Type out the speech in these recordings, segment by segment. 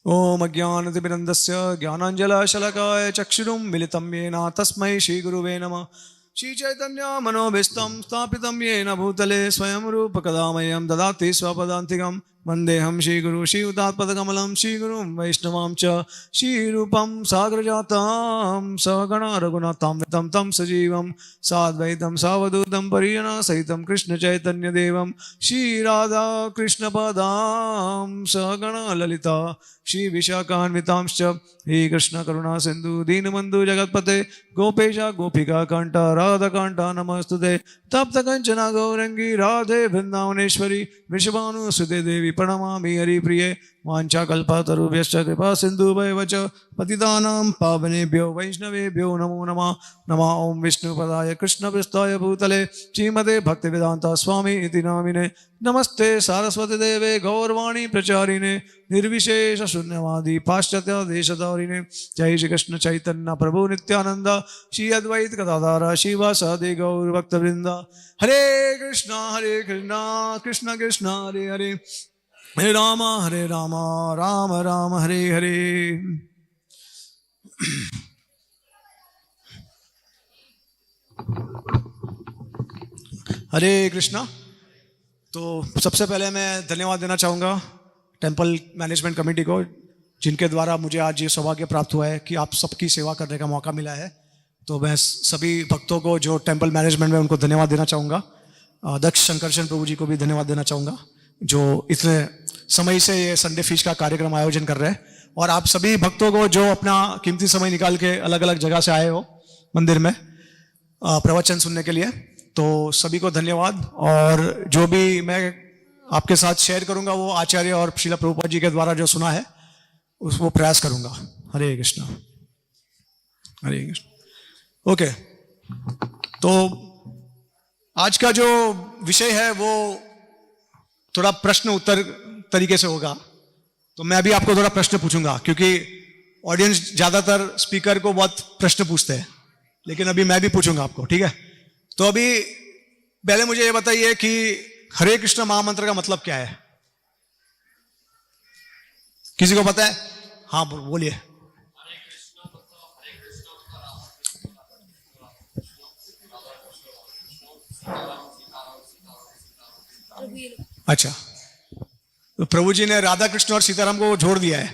ओम अज्ञानतिमिरन्दस्य ज्ञानाञ्जलशलाकाय चक्षुरुं मिलितं येन तस्मै श्रीगुरुवे नमः। श्रीचैतन्यमनोभीष्टं स्थापितं येन भूतले स्वयं रूपकदा मह्यं ददाति स्वपदान्तिकं। वन्देऽहं श्रीगुरु श्रीयुतात्पदकमलं श्रीगुरुं वैष्णवां च श्रीरूपं साग्रजातं सगणा रघुनाथां वितं तं सजीवं साद्वैतं सावधूतं परिजनसहितं कृष्णचैतन्यदेवं श्रीराधा कृष्णपदां सगणा ललिता श्रीविशाखान्वितांश्च हे कृष्णकरुणा सिन्धु दीनबन्धु जगत्पते गोपेश गोपिका कांता राधा कांता नमस्तुते तप्त कंचना गौरंगी राधे वृंदावनेश्वरी वृषभानुसुते देवी प्रणमामि हरिप्रिये वाञ्छाकल्पतरुभ्यश्च कृपा सिन्धुभैव च पतितानां पावनेभ्यो वैष्णवेभ्यो नमो नमः। नमः ओं विष्णुपदाय कृष्णपृष्ठाय भूतले श्रीमते भक्तिवेदान्ता स्वामी इति नामिने। नमस्ते सारस्वती देवे गौरवाणी प्रचारिणे निर्विशेष शून्यवादी पाश्चात्य देशधारिणे। जय श्री कृष्ण चैतन्य प्रभु नित्यानंद श्री अद्वैत गदाधर शिवासादि गौर भक्तवृंद। हरे कृष्णा कृष्ण कृष्ण हरे हरे हरे राम राम राम हरे हरे। हरे कृष्णा। तो सबसे पहले मैं धन्यवाद देना चाहूँगा टेंपल मैनेजमेंट कमेटी को, जिनके द्वारा मुझे आज ये सौभाग्य प्राप्त हुआ है कि आप सबकी सेवा करने का मौका मिला है। तो मैं सभी भक्तों को जो टेंपल मैनेजमेंट में उनको धन्यवाद देना चाहूँगा। दक्ष शंकरचंद प्रभु जी को भी धन्यवाद देना चाहूँगा जो इतने समय से ये संडे फीस का कार्यक्रम आयोजन कर रहे हैं। और आप सभी भक्तों को जो अपना कीमती समय निकाल के अलग अलग जगह से आए हो मंदिर में प्रवचन सुनने के लिए, तो सभी को धन्यवाद। और जो भी मैं आपके साथ शेयर करूंगा वो आचार्य और श्रीला प्रभुपाद जी के द्वारा जो सुना है वो प्रयास करूंगा। हरे कृष्ण हरे कृष्ण। ओके, तो आज का जो विषय है वो थोड़ा प्रश्न उत्तर तरीके से होगा। तो मैं अभी आपको थोड़ा प्रश्न पूछूंगा क्योंकि ऑडियंस ज्यादातर स्पीकर को बहुत प्रश्न पूछते हैं, लेकिन अभी मैं भी पूछूंगा आपको, ठीक है? तो अभी पहले मुझे ये बताइए कि हरे कृष्ण महामंत्र का मतलब क्या है? किसी को पता है? हाँ बोलिए। अच्छा, तो प्रभु जी ने राधा कृष्ण और सीताराम को जोड़ दिया है।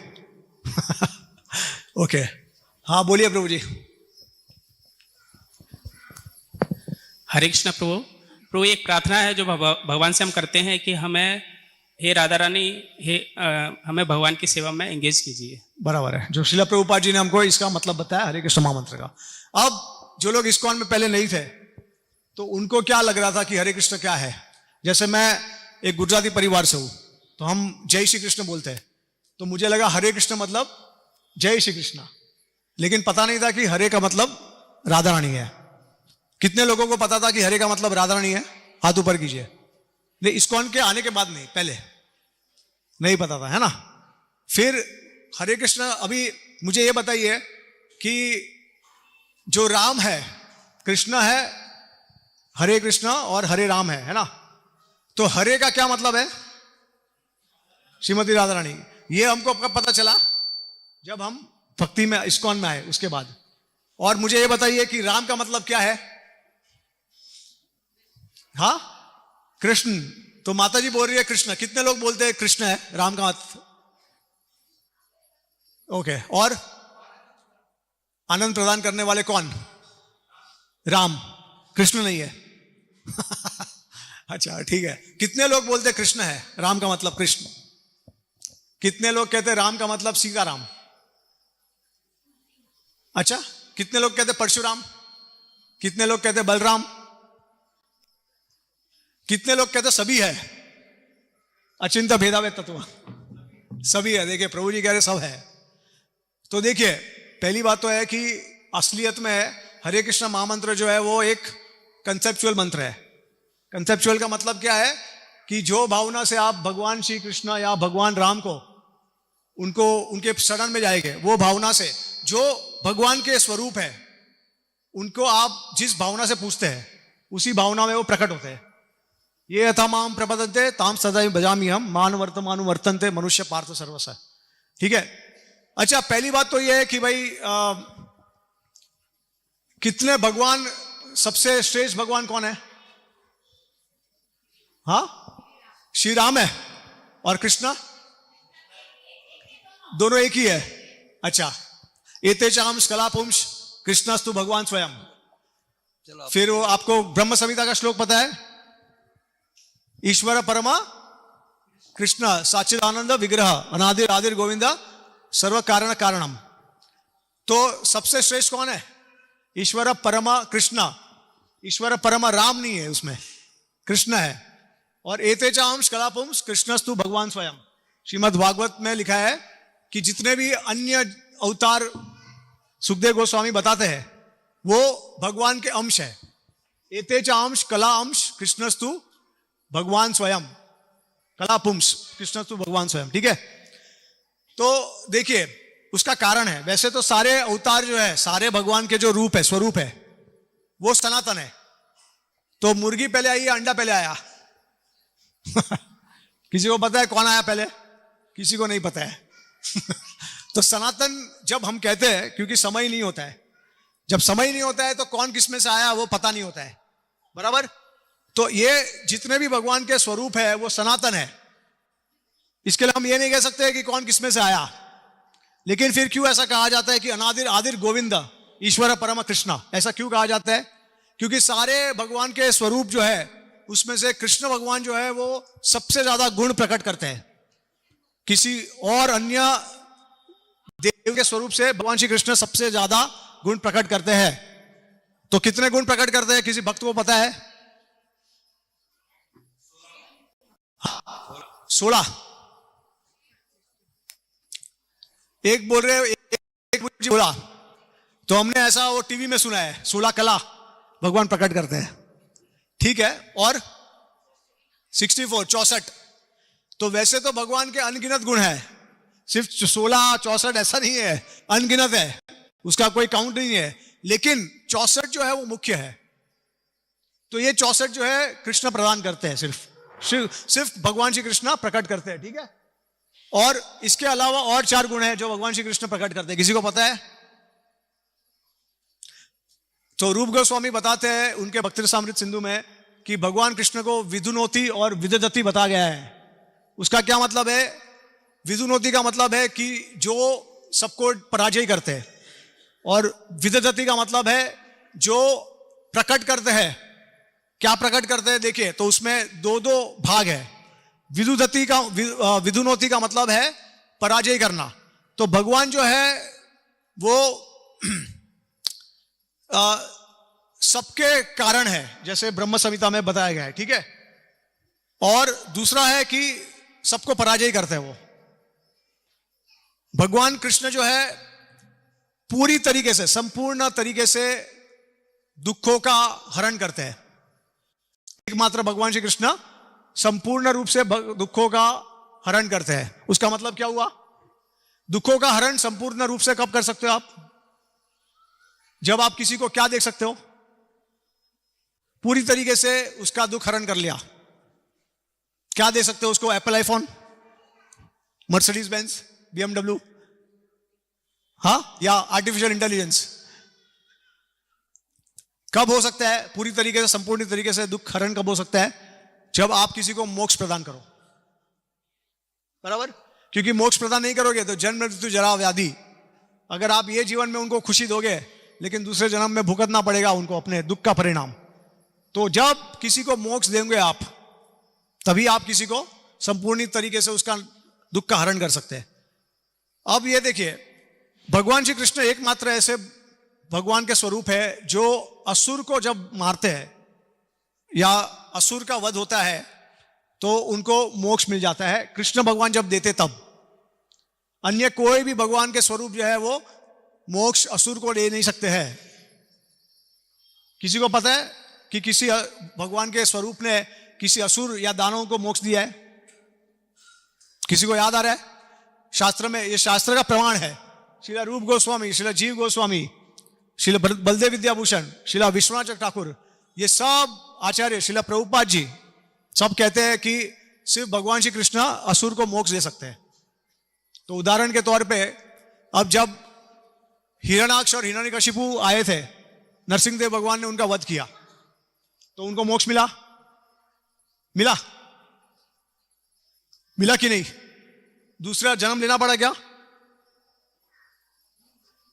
ओके, हाँ बोलिए प्रभु जी। हरे कृष्ण प्रभु एक प्रार्थना है जो भगवान से हम करते हैं कि हमें, हे राधा रानी, हमें भगवान की सेवा में एंगेज कीजिए। बराबर है, जो श्रीला प्रभुपाद जी ने हमको इसका मतलब बताया हरे कृष्ण महामंत्र का। अब जो लोग इस्कॉन में पहले नहीं थे तो उनको क्या लग रहा था कि हरे कृष्ण क्या है? जैसे मैं एक गुजराती परिवार से हूं तो हम जय श्री कृष्ण बोलते हैं, तो मुझे लगा हरे कृष्ण मतलब जय श्री कृष्ण, लेकिन पता नहीं था कि हरे का मतलब राधा रानी है। कितने लोगों को पता था कि हरे का मतलब राधा रानी है? हाथ ऊपर कीजिए। नहीं, इस्कॉन के आने के बाद नहीं, पहले नहीं पता था, है ना? फिर हरे कृष्ण, अभी मुझे ये बताइए कि जो राम है, कृष्ण है, हरे कृष्ण और हरे राम है ना? तो हरे का क्या मतलब है? श्रीमती राधा रानी। ये हमको कब पता चला? जब हम भक्ति में इस्कॉन में आए उसके बाद। और मुझे ये बताइए कि राम का मतलब क्या है? हाँ, कृष्ण। तो माता जी बोल रही है कृष्ण। कितने लोग बोलते हैं कृष्ण है राम का मतलब? ओके, और आनंद प्रदान करने वाले कौन? राम, कृष्ण नहीं है। अच्छा ठीक है। कितने लोग बोलते कृष्ण है राम का मतलब कृष्ण? कितने लोग कहते राम का मतलब सीताराम? अच्छा, कितने लोग कहते परशुराम? कितने लोग कहते बलराम? कितने लोग कहते सभी है? अचिंत्य भेदाभेद तत्व सभी है। देखिए प्रभु जी कह रहे सब है। तो देखिए, पहली बात तो है कि असलियत में हरे कृष्ण महामंत्र जो है वो एक कंसेप्चुअल मंत्र है। कंसेप्चुअल का मतलब क्या है कि जो भावना से आप भगवान श्री कृष्ण या भगवान राम को उनके शरण में जाएंगे, वो भावना से जो भगवान के स्वरूप है उनको आप जिस भावना से पूछते हैं उसी भावना में वो प्रकट होते हैं। ये यथा माम प्रपदन्ते ताम सदा भजामि हम मान वर्तमानु वर्तन्ते मनुष्य पार्थ सर्वस। ठीक है। अच्छा, पहली बात तो यह है कि भाई कितने भगवान, सबसे श्रेष्ठ भगवान कौन है? हाँ, श्री राम है और कृष्णा दोनों एक ही है। अच्छा, एते चांश कलापुंश कृष्णस्तु भगवान स्वयं। फिर वो आपको ब्रह्म संहिता का श्लोक पता है? ईश्वर परमा कृष्ण साचिदानंद विग्रह अनादिर आदिर गोविंद सर्व कारण कारणम। तो सबसे श्रेष्ठ कौन है? ईश्वर परमा कृष्ण। ईश्वर परमा राम नहीं है, उसमें कृष्ण है। और एते चांश कलापुंश कृष्णस्तु भगवान स्वयं। श्रीमद् भागवत में लिखा है कि जितने भी अन्य अवतार सुखदेव गोस्वामी बताते हैं वो भगवान के अंश है। एते चांश कला अंश कृष्णस्तु भगवान स्वयं, कलापुंस कृष्णस्तु भगवान स्वयं। ठीक है, तो देखिए उसका कारण है। वैसे तो सारे अवतार जो है, सारे भगवान के जो रूप है, स्वरूप है, वो सनातन है। तो मुर्गी पहले आई या अंडा पहले आया? किसी को पता है कौन आया पहले? किसी को नहीं पता है। तो सनातन जब हम कहते हैं, क्योंकि समय नहीं होता है, जब समय नहीं होता है तो कौन किस में से आया वो पता नहीं होता है, बराबर। तो ये जितने भी भगवान के स्वरूप है वो सनातन है। इसके लिए हम ये नहीं कह सकते कि कौन किस में से आया। लेकिन फिर क्यों ऐसा कहा जाता है कि अनादिर आदिर गोविंद ईश्वर परम कृष्ण? ऐसा क्यों कहा जाता है? क्योंकि सारे भगवान के स्वरूप जो है उसमें से कृष्ण भगवान जो है वो सबसे ज्यादा गुण प्रकट करते हैं। किसी और अन्य देव के स्वरूप से भगवान श्री कृष्ण सबसे ज्यादा गुण प्रकट करते हैं। तो कितने गुण प्रकट करते हैं किसी भक्त को पता है? 16। एक बोल रहे हो, एक बोला। तो हमने ऐसा वो टीवी में सुना है 16 कला भगवान प्रकट करते हैं। ठीक है, और 64 64। तो वैसे तो भगवान के अनगिनत गुण है, सिर्फ 16 64 ऐसा नहीं है, अनगिनत है, उसका कोई काउंट नहीं है। लेकिन 64 जो है वो मुख्य है। तो ये 64 जो है कृष्ण प्रदान करते हैं, सिर्फ भगवान श्री कृष्ण प्रकट करते हैं। ठीक है, और इसके अलावा और 4 गुण है जो भगवान श्री कृष्ण प्रकट करते हैं। किसी को पता है? तो रूप गोस्वामी बताते हैं उनके भक्ति रसामृत सिंधु में कि भगवान कृष्ण को विदुनोति और विदधति बताया गया है। उसका क्या मतलब है? विदुनोति का मतलब है कि जो सबको पराजय करते हैं, और विदधति का मतलब है जो प्रकट करते हैं। क्या प्रकट करते हैं? देखिए, तो उसमें दो भाग है। विदुधति का विदुनोति का मतलब है पराजय करना। तो भगवान जो है वो सबके कारण है, जैसे ब्रह्म संहिता में बताया गया है। ठीक है, और दूसरा है कि सबको पराजय करते हैं वो। भगवान कृष्ण जो है पूरी तरीके से, संपूर्ण तरीके से दुखों का हरण करते हैं। एकमात्र भगवान श्री कृष्ण संपूर्ण रूप से दुखों का हरण करते हैं। उसका मतलब क्या हुआ? दुखों का हरण संपूर्ण रूप से कब कर सकते हो आप? जब आप किसी को क्या देख सकते हो? पूरी तरीके से उसका दुख हरण कर लिया। क्या दे सकते हो उसको? Apple iPhone, Mercedes Benz, BMW, हाँ, या आर्टिफिशियल इंटेलिजेंस। कब हो सकता है पूरी तरीके से, संपूर्ण तरीके से दुख हरण कब हो सकता है? जब आप किसी को मोक्ष प्रदान करो, बराबर। क्योंकि मोक्ष प्रदान नहीं करोगे तो जन्म मृत्यु जरा व्याधि, अगर आप ये जीवन में उनको खुशी दोगे लेकिन दूसरे जन्म में भुगतना पड़ेगा उनको अपने दुख का परिणाम। तो जब किसी को मोक्ष देंगे आप, तभी आप किसी को संपूर्ण तरीके से उसका दुख का हरण कर सकते हैं। अब ये देखिए, भगवान श्री कृष्ण एकमात्र ऐसे भगवान के स्वरूप है जो असुर को जब मारते हैं या असुर का वध होता है तो उनको मोक्ष मिल जाता है। कृष्ण भगवान जब देते तब। अन्य कोई भी भगवान के स्वरूप जो है वो मोक्ष असुर को ले नहीं सकते हैं। किसी को पता है कि किसी भगवान के स्वरूप ने किसी असुर या दानव को मोक्ष दिया है? किसी को याद आ रहा है? शास्त्र में, ये शास्त्र का प्रमाण है। श्रीला रूप गोस्वामी, श्रीला जीव गोस्वामी, श्रीला बलदेव विद्याभूषण, श्रीला विश्वनाथ ठाकुर, ये सब आचार्य, श्रीला प्रभुपाद जी, सब कहते हैं कि सिर्फ भगवान श्री कृष्ण असुर को मोक्ष दे सकते हैं। तो उदाहरण के तौर पे अब जब हिरण्याक्ष और हिरण्यकशिपु आए थे, नरसिंहदेव भगवान ने उनका वध किया, तो उनको मोक्ष मिला? मिला? मिला कि नहीं? दूसरा जन्म लेना पड़ा क्या?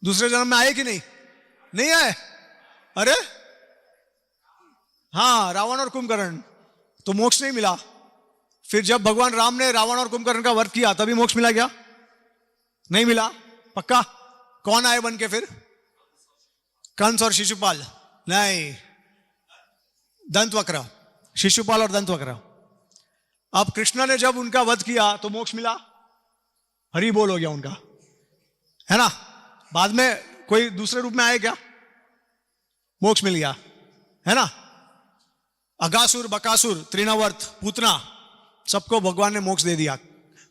दूसरे जन्म में आए कि नहीं? नहीं आए? अरे हाँ, रावण और कुंभकर्ण, तो मोक्ष नहीं मिला। फिर जब भगवान राम ने रावण और कुंभकर्ण का वध किया तभी मोक्ष मिला क्या? नहीं मिला। पक्का? कौन आए बन के फिर? कंस और शिशुपाल? नहीं, दंतवक्र, शिशुपाल और दंतवक्र। अब कृष्ण ने जब उनका वध किया तो मोक्ष मिला? हरि बोल हो गया उनका, है ना? बाद में कोई दूसरे रूप में आए क्या? मोक्ष मिल गया, है ना? अगासुर, बकासुर, तृणावर्त, पूतना, सबको भगवान ने मोक्ष दे दिया।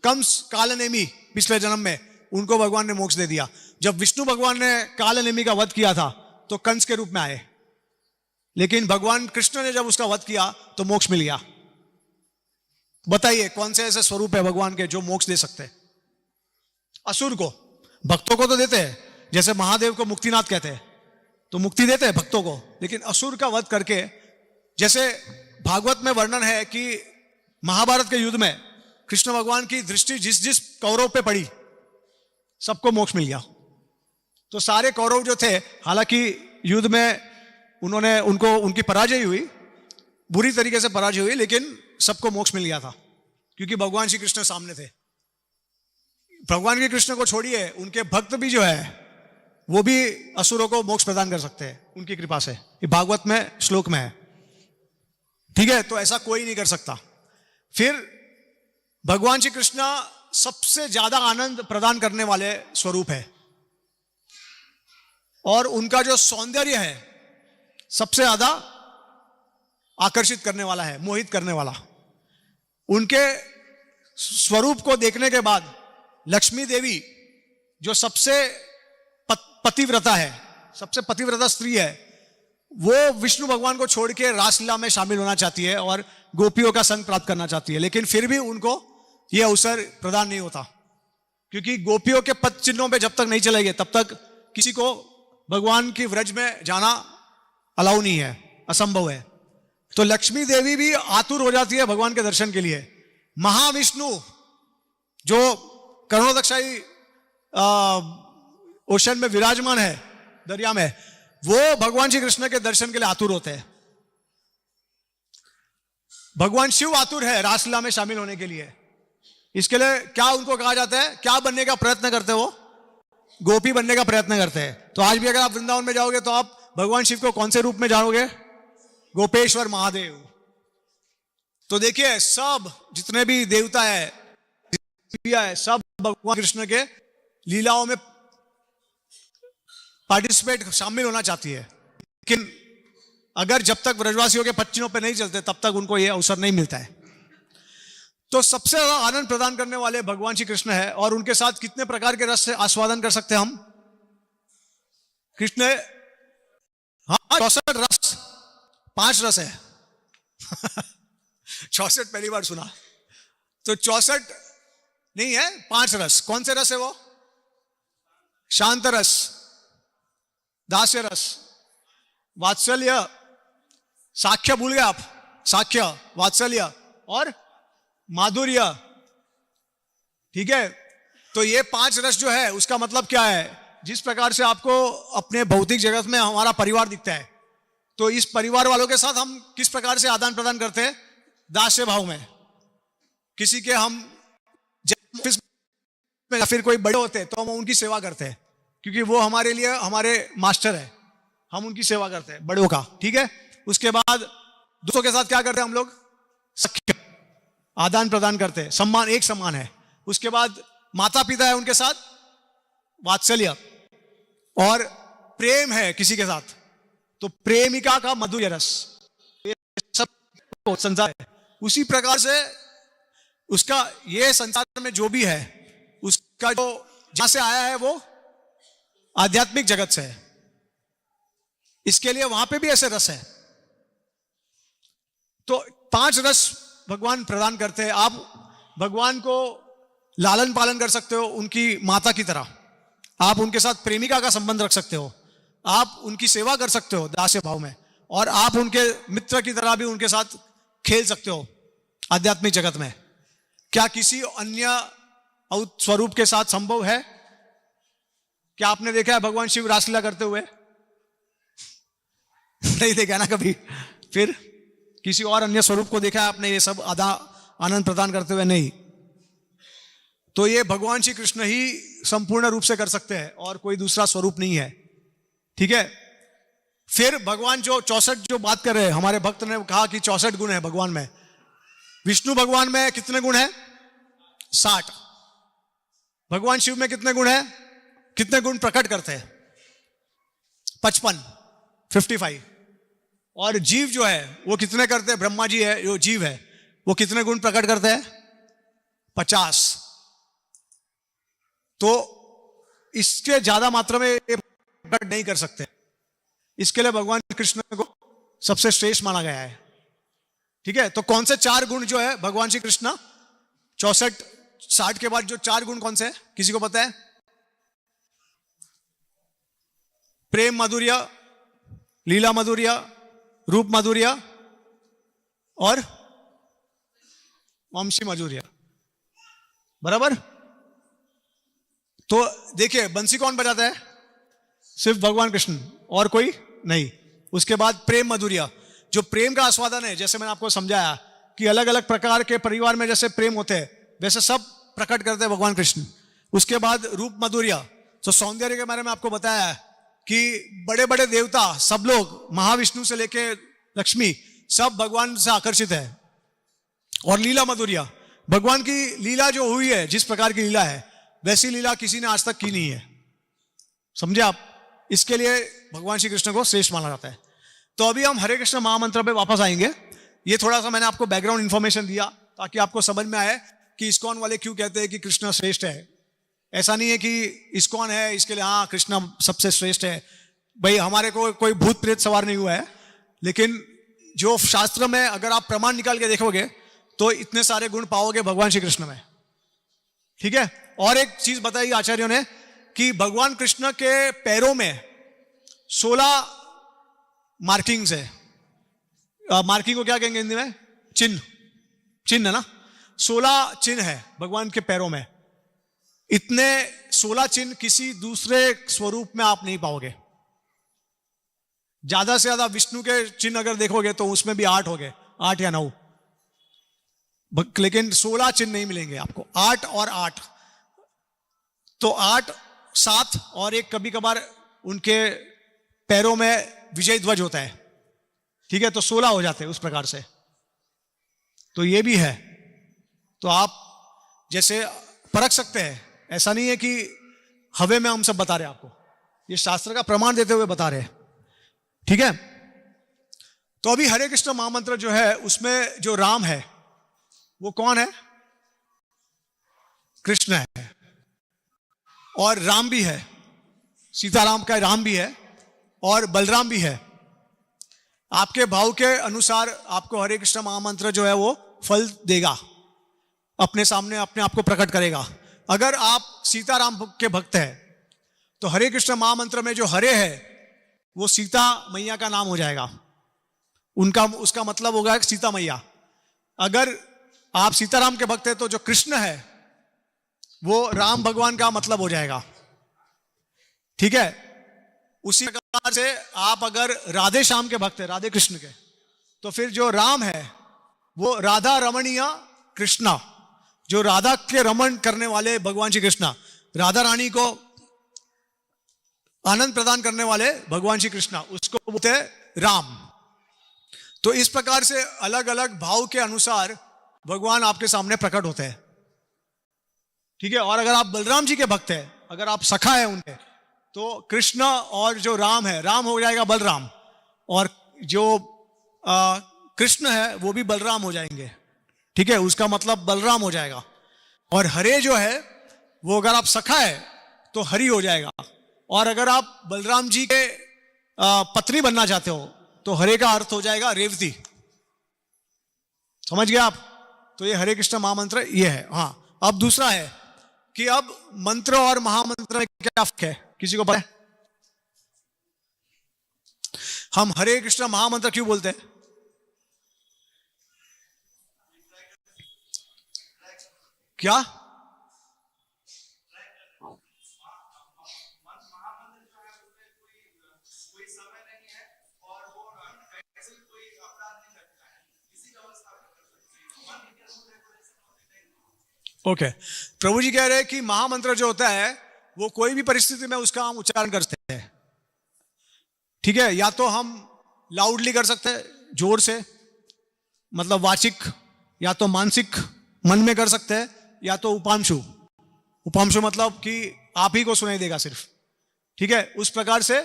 कंस, कालनेमी, पिछले जन्म में उनको भगवान ने मोक्ष दे दिया। जब विष्णु भगवान ने कालनेमी का वध किया था तो कंस के रूप में आए, लेकिन भगवान कृष्ण ने जब उसका वध किया तो मोक्ष मिल गया। बताइए कौन से ऐसे स्वरूप है भगवान के जो मोक्ष दे सकते हैं? असुर को, भक्तों को तो देते हैं, जैसे महादेव को मुक्तिनाथ कहते हैं तो मुक्ति देते हैं भक्तों को, लेकिन असुर का वध करके, जैसे भागवत में वर्णन है कि महाभारत के युद्ध में कृष्ण भगवान की दृष्टि जिस जिस कौरव पे पड़ी सबको मोक्ष मिल गया। तो सारे कौरव जो थे, हालांकि युद्ध में उनकी पराजय हुई, बुरी तरीके से पराजय हुई, लेकिन सबको मोक्ष मिल गया था क्योंकि भगवान श्री कृष्ण सामने थे। भगवान के कृष्ण को छोड़िए, उनके भक्त भी जो है वो भी असुरों को मोक्ष प्रदान कर सकते हैं उनकी कृपा से। ये भागवत में श्लोक में है, ठीक है? तो ऐसा कोई नहीं कर सकता। फिर भगवान श्री कृष्ण सबसे ज्यादा आनंद प्रदान करने वाले स्वरूप है और उनका जो सौंदर्य है सबसे ज्यादा आकर्षित करने वाला है, मोहित करने वाला। उनके स्वरूप को देखने के बाद लक्ष्मी देवी जो सबसे पतिव्रता है, सबसे पतिव्रता स्त्री है, वो विष्णु भगवान को छोड़ के रासलीला में शामिल होना चाहती है और गोपियों का संग प्राप्त करना चाहती है, लेकिन फिर भी उनको यह अवसर प्रदान नहीं होता क्योंकि गोपियों के पद चिन्हों पे जब तक नहीं चलेंगे तब तक किसी को भगवान की व्रज में जाना अलाउ नहीं है, असंभव है। तो लक्ष्मी देवी भी आतुर हो जाती है भगवान के दर्शन के लिए। महाविष्णु जो करुणोदक्षाई ओशन में विराजमान है, दरिया में, वो भगवान श्री कृष्ण के दर्शन के लिए आतुर होते हैं। भगवान शिव आतुर है रासलीला में शामिल होने के लिए। इसके लिए क्या उनको कहा जाता है? क्या बनने का प्रयत्न करते हो? गोपी बनने का प्रयत्न करते हैं। तो आज भी अगर आप वृंदावन में जाओगे तो आप भगवान शिव को कौन से रूप में जानोगे? गोपेश्वर महादेव। तो देखिए, सब जितने भी देवता है सब भगवान कृष्ण के लीलाओं में पार्टिसिपेट, शामिल होना चाहती है, लेकिन अगर जब तक ब्रजवासियों के पच्चीनों पे नहीं चलते तब तक उनको यह अवसर नहीं मिलता है। तो सबसे ज्यादा आनंद प्रदान करने वाले भगवान श्री कृष्ण है और उनके साथ कितने प्रकार के रस से आस्वादन कर सकते हैं हम? कृष्ण, हाँ, 64 रस, 5 रस है 64 पहली बार सुना। तो 64 नहीं है, 5 रस। कौन से रस है वो? शांत रस, दास्य रस, वात्सल्य, साख्य भूल गए आप, साख्य, वात्सल्य और माधुर्य, ठीक है? तो ये 5 रस जो है उसका मतलब क्या है? जिस प्रकार से आपको अपने भौतिक जगत में हमारा परिवार दिखता है, तो इस परिवार वालों के साथ हम किस प्रकार से आदान प्रदान करते हैं? दास्य भाव में। किसी के हम ऑफिस में या फिर कोई बड़े होते हैं तो हम उनकी सेवा करते हैं क्योंकि वो हमारे लिए हमारे मास्टर है, हम उनकी सेवा करते हैं बड़ों का, ठीक है? उसके बाद दूसरों के साथ क्या करते हैं हम लोग? सख्य, आदान प्रदान करते हैं, सम्मान, एक सम्मान है। उसके बाद माता पिता है, उनके साथ वात्सल्य और प्रेम है किसी के साथ, तो प्रेमिका का मधुर रस, ये सब संसार है। उसी प्रकार से उसका ये संसार में जो भी है उसका जो जहां से आया है वो आध्यात्मिक जगत से है, इसके लिए वहां पे भी ऐसे रस है। तो 5 रस भगवान प्रदान करते हैं। आप भगवान को लालन पालन कर सकते हो उनकी माता की तरह, आप उनके साथ प्रेमिका का संबंध रख सकते हो, आप उनकी सेवा कर सकते हो दास्य भाव में, और आप उनके मित्र की तरह भी उनके साथ खेल सकते हो आध्यात्मिक जगत में। क्या किसी अन्य स्वरूप के साथ संभव है? क्या आपने देखा है भगवान शिव रासलीला करते हुए? नहीं देखा ना कभी। फिर किसी और अन्य स्वरूप को देखा है आपने ये सब आनंद प्रदान करते हुए? नहीं। तो ये भगवान श्री कृष्ण ही संपूर्ण रूप से कर सकते हैं और कोई दूसरा स्वरूप नहीं है। ठीक है। फिर भगवान जो 64 जो बात कर रहे हैं, हमारे भक्त ने कहा कि 64 गुण है भगवान में। विष्णु भगवान में कितने गुण है? 60। भगवान शिव में कितने गुण है? कितने गुण प्रकट करते हैं? 55। और जीव जो है वो कितने करते हैं? ब्रह्मा जी है जो जीव है वो कितने गुण प्रकट करते हैं? 50। तो इसके ज्यादा मात्रा में प्रकट नहीं कर सकते। इसके लिए भगवान कृष्ण को सबसे श्रेष्ठ माना गया है। ठीक है। तो कौन से 4 गुण जो है भगवान श्री कृष्ण 64 60 के बाद जो 4 गुण कौन से है? किसी को पता है? प्रेम माधुर्य, लीला माधुर्य, रूप माधुर्य और वंशी माधुर्य। बराबर। तो देखिए बंसी कौन बजाता है? सिर्फ भगवान कृष्ण और कोई नहीं। उसके बाद प्रेम माधुर्य, जो प्रेम का आस्वादन है, जैसे मैंने आपको समझाया कि अलग अलग प्रकार के परिवार में जैसे प्रेम होते हैं वैसे सब प्रकट करते हैं भगवान कृष्ण। उसके बाद रूप माधुर्य, तो सौंदर्य के बारे में आपको बताया कि बड़े बड़े देवता सब लोग महाविष्णु से लेके लक्ष्मी सब भगवान से आकर्षित है। और लीला माधुर्य, भगवान की लीला जो हुई है, जिस प्रकार की लीला है वैसी लीला किसी ने आज तक की नहीं है। समझे आप? इसके लिए भगवान श्री कृष्ण को श्रेष्ठ माना जाता है। तो अभी हम हरे कृष्ण महामंत्र पे वापस आएंगे। ये थोड़ा सा मैंने आपको बैकग्राउंड इंफॉर्मेशन दिया ताकि आपको समझ में आए कि इस्कॉन वाले क्यों कहते हैं कि कृष्ण श्रेष्ठ है। ऐसा नहीं है कि इस्कॉन है इसके लिए हाँ कृष्ण सबसे श्रेष्ठ है। भाई हमारे को कोई भूत प्रेत सवार नहीं हुआ है, लेकिन जो शास्त्र में अगर आप प्रमाण निकाल के देखोगे तो इतने सारे गुण पाओगे भगवान श्री कृष्ण में। ठीक है। और एक चीज बताई आचार्यों ने कि भगवान कृष्ण के पैरों में 16 मार्किंग्स है। मार्किंग को क्या कहेंगे हिंदी में? चिन्ह। चिन्ह ना, 16 चिन्ह है भगवान के पैरों में। इतने 16 चिन्ह किसी दूसरे स्वरूप में आप नहीं पाओगे। ज्यादा से ज्यादा विष्णु के चिन्ह अगर देखोगे तो उसमें भी 8 हो गए, 8 या 9, लेकिन 16 चिन्ह नहीं मिलेंगे आपको। 8 और 8 तो 8 7 और एक कभी कभार उनके पैरों में विजय ध्वज होता है। ठीक है। तो 16 हो जाते हैं उस प्रकार से। तो ये भी है। तो आप जैसे परख सकते हैं, ऐसा नहीं है कि हवे में हम सब बता रहे हैं आपको, ये शास्त्र का प्रमाण देते हुए बता रहे हैं। ठीक है। तो अभी हरे कृष्ण महामंत्र जो है उसमें जो राम है वो कौन है? कृष्ण है। और राम भी है, सीताराम का राम भी है और बलराम भी है। आपके भाव के अनुसार आपको हरे कृष्ण महामंत्र जो है वो फल देगा, अपने सामने अपने आप को प्रकट करेगा। अगर आप सीताराम के भक्त हैं तो हरे कृष्ण महामंत्र में जो हरे है वो सीता मैया का नाम हो जाएगा, उनका उसका मतलब होगा सीता मैया। अगर आप सीताराम के भक्त हैं तो जो कृष्ण है वो राम भगवान का मतलब हो जाएगा। ठीक है। उसी प्रकार से आप अगर राधे श्याम के भक्त हैं, राधे कृष्ण के, तो फिर जो राम है वो राधा रमणीय कृष्णा, जो राधा के रमण करने वाले भगवान श्री कृष्णा, राधा रानी को आनंद प्रदान करने वाले भगवान श्री कृष्णा, उसको बोलते हैं राम। तो इस प्रकार से अलग अलग भाव के अनुसार भगवान आपके सामने प्रकट होते हैं। ठीक है। और अगर आप बलराम जी के भक्त हैं, अगर आप सखा है उनके, तो कृष्ण और जो राम है, राम हो जाएगा बलराम, और जो कृष्ण है वो भी बलराम हो जाएंगे। ठीक है। उसका मतलब बलराम हो जाएगा। और हरे जो है वो अगर आप सखा है तो हरि हो जाएगा। और अगर आप बलराम जी के पत्नी बनना चाहते हो तो हरे का अर्थ हो जाएगा रेवती। समझ गए आप? तो ये हरे कृष्ण महामंत्र ये है। हाँ। अब दूसरा है कि अब मंत्र और महामंत्र में क्या फर्क है, किसी को पता है? हम हरे कृष्ण महामंत्र क्यों बोलते हैं? क्या? ओके, प्रभु जी कह रहे हैं कि महामंत्र जो होता है वो कोई भी परिस्थिति में उसका हम उच्चारण कर सकते हैं। ठीक है, या तो हम लाउडली कर सकते हैं, जोर से, मतलब वाचिक, या तो मानसिक मन में कर सकते हैं, या तो उपांशु। उपांशु मतलब कि आप ही को सुनाई देगा सिर्फ। ठीक है, उस प्रकार से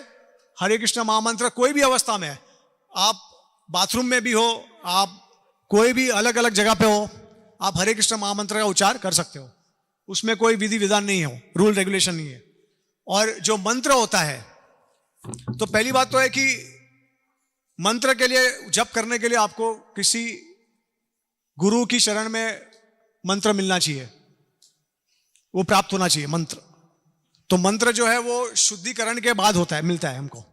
हरे कृष्ण महामंत्र कोई भी अवस्था में है, आप बाथरूम में भी हो, आप कोई भी अलग अलग जगह पे हो, आप हरे कृष्ण महामंत्र का उच्चार कर सकते हो। उसमें कोई विधि विधान नहीं हो, रूल रेगुलेशन नहीं है। और जो मंत्र होता है, तो पहली बात तो है कि मंत्र के लिए, जप करने के लिए आपको किसी गुरु की शरण में मंत्र मिलना चाहिए, वो प्राप्त होना चाहिए मंत्र। तो मंत्र जो है वो शुद्धिकरण के बाद होता है, मिलता है हमको।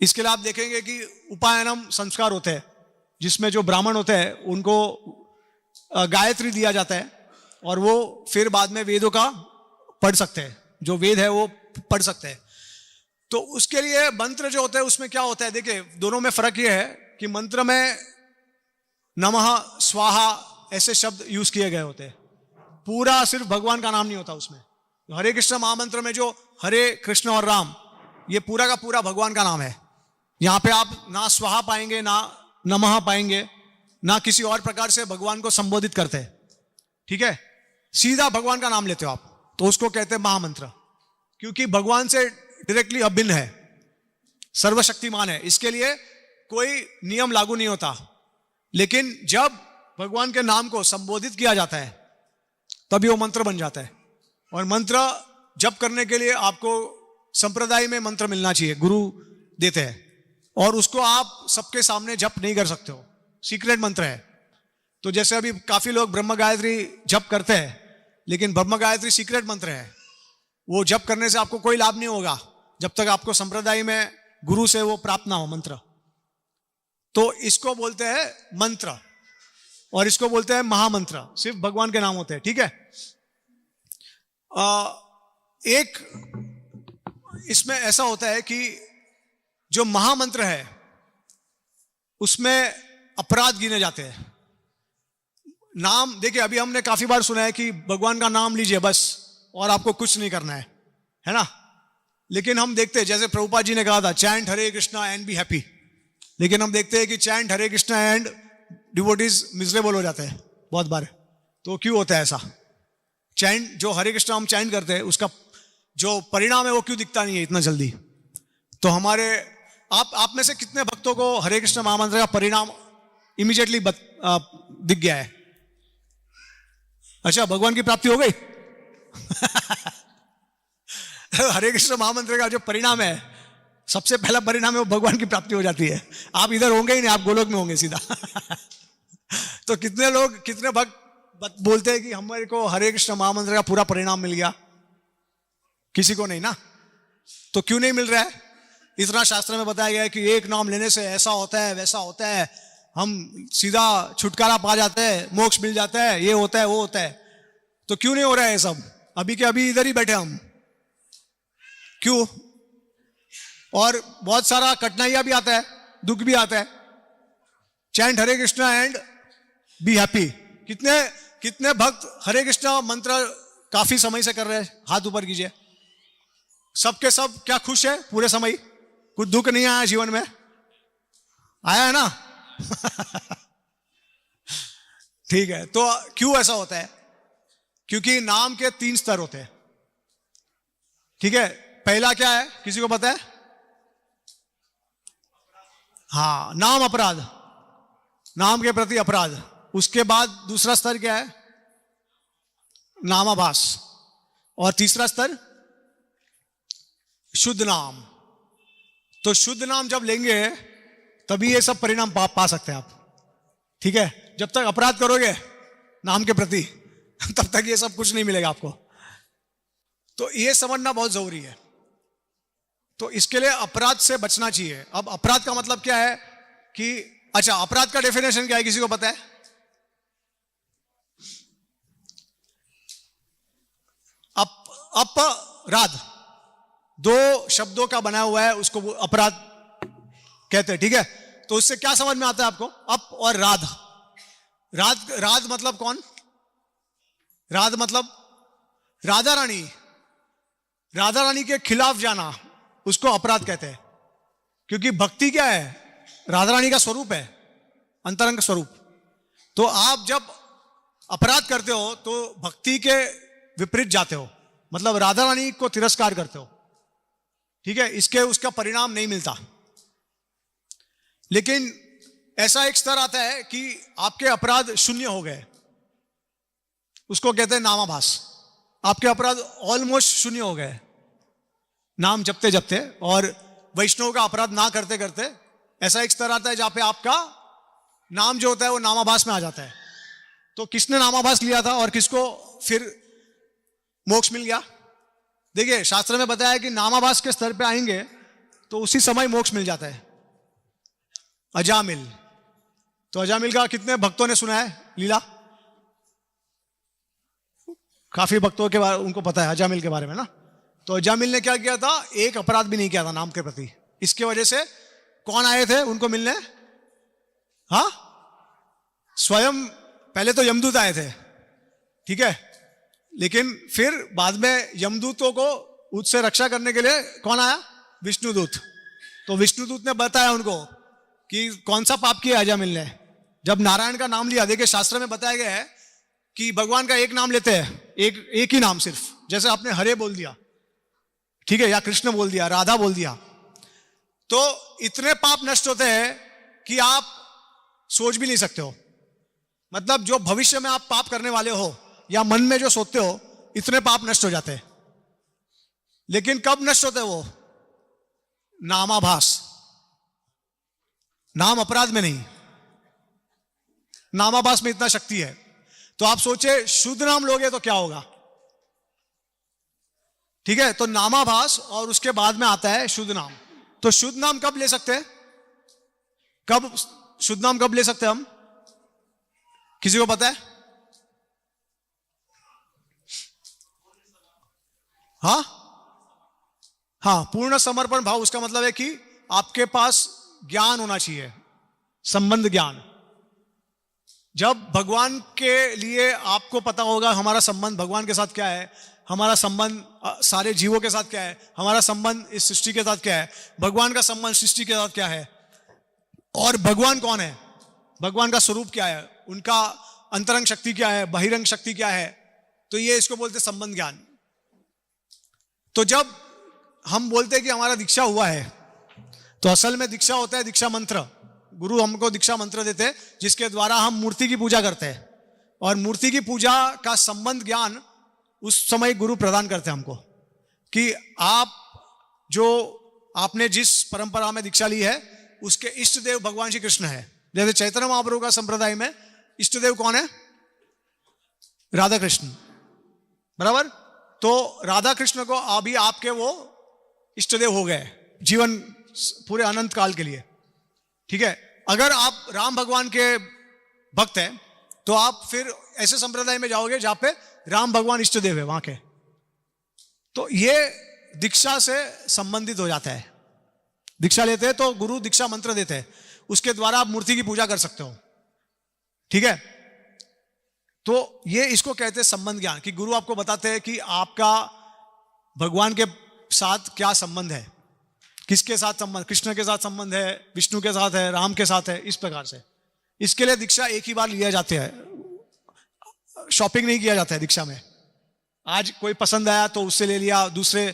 इसके लिए आप देखेंगे कि उपायनम संस्कार होते हैं, जिसमें जो ब्राह्मण होते हैं उनको गायत्री दिया जाता है, और वो फिर बाद में वेदों का पढ़ सकते हैं, जो वेद है वो पढ़ सकते हैं। तो उसके लिए मंत्र जो होता है उसमें क्या होता है, देखिए दोनों में फर्क ये है कि मंत्र में नमः स्वाहा ऐसे शब्द यूज किए गए होते हैं, पूरा सिर्फ भगवान का नाम नहीं होता उसमें। हरे कृष्ण महामंत्र में जो हरे कृष्ण और राम, ये पूरा का पूरा भगवान का नाम है। यहां पे आप ना स्वाहा पाएंगे, ना नमः पाएंगे, ना किसी और प्रकार से भगवान को संबोधित करते हैं। ठीक है, सीधा भगवान का नाम लेते हो आप, तो उसको कहते हैं महामंत्र, क्योंकि भगवान से डायरेक्टली अभिन्न है, सर्वशक्तिमान है। इसके लिए कोई नियम लागू नहीं होता, लेकिन जब भगवान के नाम को संबोधित किया जाता है तभी वो मंत्र बन जाता है। और मंत्र जप करने के लिए आपको संप्रदाय में मंत्र मिलना चाहिए, गुरु देते हैं, और उसको आप सबके सामने जप नहीं कर सकते हो, सीक्रेट मंत्र है। तो जैसे अभी काफी लोग ब्रह्म गायत्री जप करते हैं, लेकिन ब्रह्म गायत्री सीक्रेट मंत्र है, वो जप करने से आपको कोई लाभ नहीं होगा जब तक आपको संप्रदाय में गुरु से वो प्राप्त ना हो मंत्र। तो इसको बोलते हैं मंत्र, और इसको बोलते हैं महामंत्र, सिर्फ भगवान के नाम होते हैं। ठीक है, एक इसमें ऐसा होता है कि जो महामंत्र है उसमें अपराध गिने जाते हैं। नाम, देखिए अभी हमने काफी बार सुना है कि भगवान का नाम लीजिए बस, और आपको कुछ नहीं करना है ना। लेकिन हम देखते हैं, जैसे प्रभुपाद जी ने कहा था, chant Hare Krishna and be happy. लेकिन हम देखते हैं कि chant Hare Krishna and devotees miserable हो जाते हैं बहुत बार। तो क्यों होता है ऐसा? चैंट, जो हरे कृष्णा हम चैंट करते हैं, उसका जो परिणाम है वो क्यों दिखता नहीं है इतना जल्दी? तो हमारे आप में से कितने भक्तों को हरे कृष्ण महामंत्र का परिणाम इमीडिएटली दिख गया है? अच्छा, भगवान की प्राप्ति हो गई। हरे कृष्ण महामंत्र का जो परिणाम है, सबसे पहला परिणाम है वो भगवान की प्राप्ति हो जाती है। आप इधर होंगे ही नहीं, आप गोलोक में होंगे सीधा। तो कितने लोग, कितने भक्त बोलते हैं कि हमारे को हरे कृष्ण महामंत्र का पूरा परिणाम मिल गया? किसी को नहीं ना। तो क्यों नहीं मिल रहा है? इतना शास्त्र में बताया गया है कि एक नाम लेने से ऐसा होता है, वैसा होता है, हम सीधा छुटकारा पा जाते हैं, मोक्ष मिल जाता है, ये होता है, वो होता है। तो क्यों नहीं हो रहा है ये सब? अभी के अभी इधर ही बैठे हम, क्यों? और बहुत सारा कठिनाइयां भी आता है, दुख भी आता है। Chant Hare Krishna and be happy. कितने भक्त हरे कृष्णा मंत्र काफी समय से कर रहे हैं? हाथ ऊपर कीजिए। सबके सब क्या खुश है पूरे समय? कुछ दुख नहीं आया जीवन में? आया है ना? ठीक है, तो क्यों ऐसा होता है? क्योंकि नाम के 3 स्तर होते हैं। ठीक है, पहला क्या है, किसी को पता है? हाँ, नाम अपराध, नाम के प्रति अपराध। उसके बाद दूसरा स्तर क्या है? नामाभास। और तीसरा स्तर शुद्ध नाम। तो शुद्ध नाम जब लेंगे तभी ये सब परिणाम पा सकते हैं आप। ठीक है, जब तक अपराध करोगे नाम के प्रति, तब तक ये सब कुछ नहीं मिलेगा आपको। तो ये समझना बहुत जरूरी है। तो इसके लिए अपराध से बचना चाहिए। अब अपराध का मतलब क्या है कि अच्छा, अपराध का डेफिनेशन क्या है, किसी को पता है? अपराध दो शब्दों का बना हुआ है, उसको अपराध कहते हैं, ठीक है। तो उससे क्या समझ में आता है आपको? अप और राध। राध, राध मतलब कौन? राध मतलब राधा रानी। राधा रानी के खिलाफ जाना, उसको अपराध कहते हैं। क्योंकि भक्ति क्या है? राधा रानी का स्वरूप है, अंतरंग स्वरूप। तो आप जब अपराध करते हो तो भक्ति के विपरीत जाते हो, मतलब राधा रानी को तिरस्कार करते हो, ठीक है। इसके उसका परिणाम नहीं मिलता। लेकिन ऐसा एक स्तर आता है कि आपके अपराध शून्य हो गए, उसको कहते हैं नामाभास। आपके अपराध ऑलमोस्ट शून्य हो गए नाम जपते जपते, और वैष्णव का अपराध ना करते करते ऐसा एक स्तर आता है जहां पे आपका नाम जो होता है वो नामाभास में आ जाता है। तो किसने नामाभास लिया था और किसको फिर मोक्ष मिल गया? देखिए, शास्त्र में बताया कि नामाभास के स्तर पे आएंगे तो उसी समय मोक्ष मिल जाता है। अजामिल, तो अजामिल का कितने भक्तों ने सुना है लीला? काफी भक्तों के बारे उनको पता है अजामिल के बारे में ना। तो अजामिल ने क्या किया था? एक अपराध भी नहीं किया था नाम के प्रति। इसके वजह से कौन आए थे उनको मिलने? हाँ, स्वयं पहले तो यमदूत आए थे, ठीक है। लेकिन फिर बाद में यमदूतों को उससे रक्षा करने के लिए कौन आया? विष्णुदूत। तो विष्णुदूत ने बताया उनको कि कौन सा पाप किया अजामिल ने। जब नारायण का नाम लिया, देखिए शास्त्र में बताया गया है कि भगवान का एक नाम लेते हैं, एक ही नाम सिर्फ, जैसे आपने हरे बोल दिया, ठीक है, या कृष्ण बोल दिया, राधा बोल दिया, तो इतने पाप नष्ट होते हैं कि आप सोच भी नहीं सकते हो। मतलब जो भविष्य में आप पाप करने वाले हो या मन में जो सोचते हो, इतने पाप नष्ट हो जाते हैं। लेकिन कब नष्ट होते हैं वो? नामाभास। नाम अपराध में नहीं, नामाभास में इतना शक्ति है। तो आप सोचे शुद्ध नाम लोगे तो क्या होगा, ठीक है। तो नामाभास और उसके बाद में आता है शुद्ध नाम। तो शुद्ध नाम कब ले सकते हैं? कब शुद्ध नाम कब ले सकते हैं हम? किसी को पता है? हाँ हाँ, पूर्ण समर्पण भाव, उसका मतलब है कि आपके पास ज्ञान होना चाहिए, संबंध ज्ञान। जब भगवान के लिए आपको पता होगा हमारा संबंध भगवान के साथ क्या है, हमारा संबंध सारे जीवों के साथ क्या है, हमारा संबंध इस सृष्टि के साथ क्या है, भगवान का संबंध सृष्टि के साथ क्या है, और भगवान कौन है, भगवान का स्वरूप क्या है, उनका अंतरंग शक्ति क्या है, बहिरंग शक्ति क्या है, तो ये इसको बोलते संबंध ज्ञान। तो जब हम बोलते हैं कि हमारा दीक्षा हुआ है, तो असल में दीक्षा होता है दीक्षा मंत्र। गुरु हमको दीक्षा मंत्र देते हैं जिसके द्वारा हम मूर्ति की पूजा करते हैं, और मूर्ति की पूजा का संबंध ज्ञान उस समय गुरु प्रदान करते हैं हमको कि आप जो आपने जिस परंपरा में दीक्षा ली है उसके इष्ट देव भगवान श्री कृष्ण है। जैसे चैतन्य महाप्रभु का संप्रदाय में इष्ट देव कौन है? राधा कृष्ण, बराबर। तो राधा कृष्ण को अभी आपके वो इष्ट देव हो गए जीवन पूरे अनंत काल के लिए, ठीक है। अगर आप राम भगवान के भक्त हैं तो आप फिर ऐसे संप्रदाय में जाओगे जहां पे राम भगवान इष्ट देव है वहां के। तो ये दीक्षा से संबंधित हो जाता है। दीक्षा लेते हैं तो गुरु दीक्षा मंत्र देते हैं, उसके द्वारा आप मूर्ति की पूजा कर सकते हो, ठीक है। तो ये इसको कहते हैं संबंध ज्ञान, कि गुरु आपको बताते हैं कि आपका भगवान के साथ क्या संबंध है, किसके साथ संबंध, कृष्ण के साथ संबंध है, विष्णु के साथ है, राम के साथ है, इस प्रकार से। इसके लिए दीक्षा एक ही बार लिया जाता है, शॉपिंग नहीं किया जाता है दीक्षा में। आज कोई पसंद आया तो उससे ले लिया, दूसरे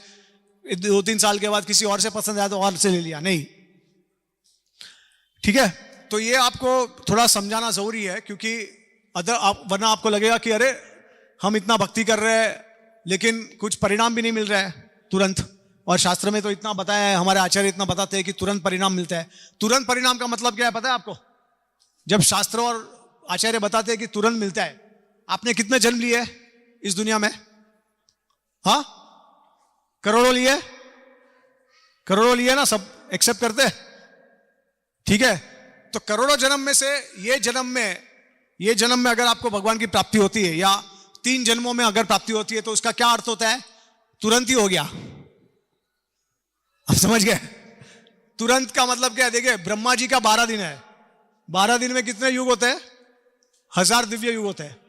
2-3 साल के बाद किसी और से पसंद आया तो और से ले लिया, नहीं, ठीक है। तो ये आपको थोड़ा समझाना जरूरी है, क्योंकि वरना आपको लगेगा कि अरे हम इतना भक्ति कर रहे हैं लेकिन कुछ परिणाम भी नहीं मिल रहा है तुरंत। और शास्त्र में तो इतना बताया है, हमारे आचार्य इतना बताते हैं कि तुरंत परिणाम मिलता है। तुरंत परिणाम का मतलब क्या है पता है आपको? जब शास्त्र और आचार्य बताते हैं कि तुरंत मिलता है, आपने कितने जन्म लिए इस दुनिया में? हाँ, करोड़ों लिए? करोड़ों लिए ना, सब एक्सेप्ट करते हैं? ठीक है, तो करोड़ों जन्म में से ये जन्म में अगर आपको भगवान की प्राप्ति होती है, या 3 जन्मों में अगर प्राप्ति होती है, तो उसका क्या अर्थ होता है? तुरंत ही हो गया। आप समझ गए? तुरंत का मतलब क्या है? देखिए, ब्रह्मा जी का 12 दिन है। 12 दिन में कितने युग होते हैं? 1000 दिव्य युग होते हैं।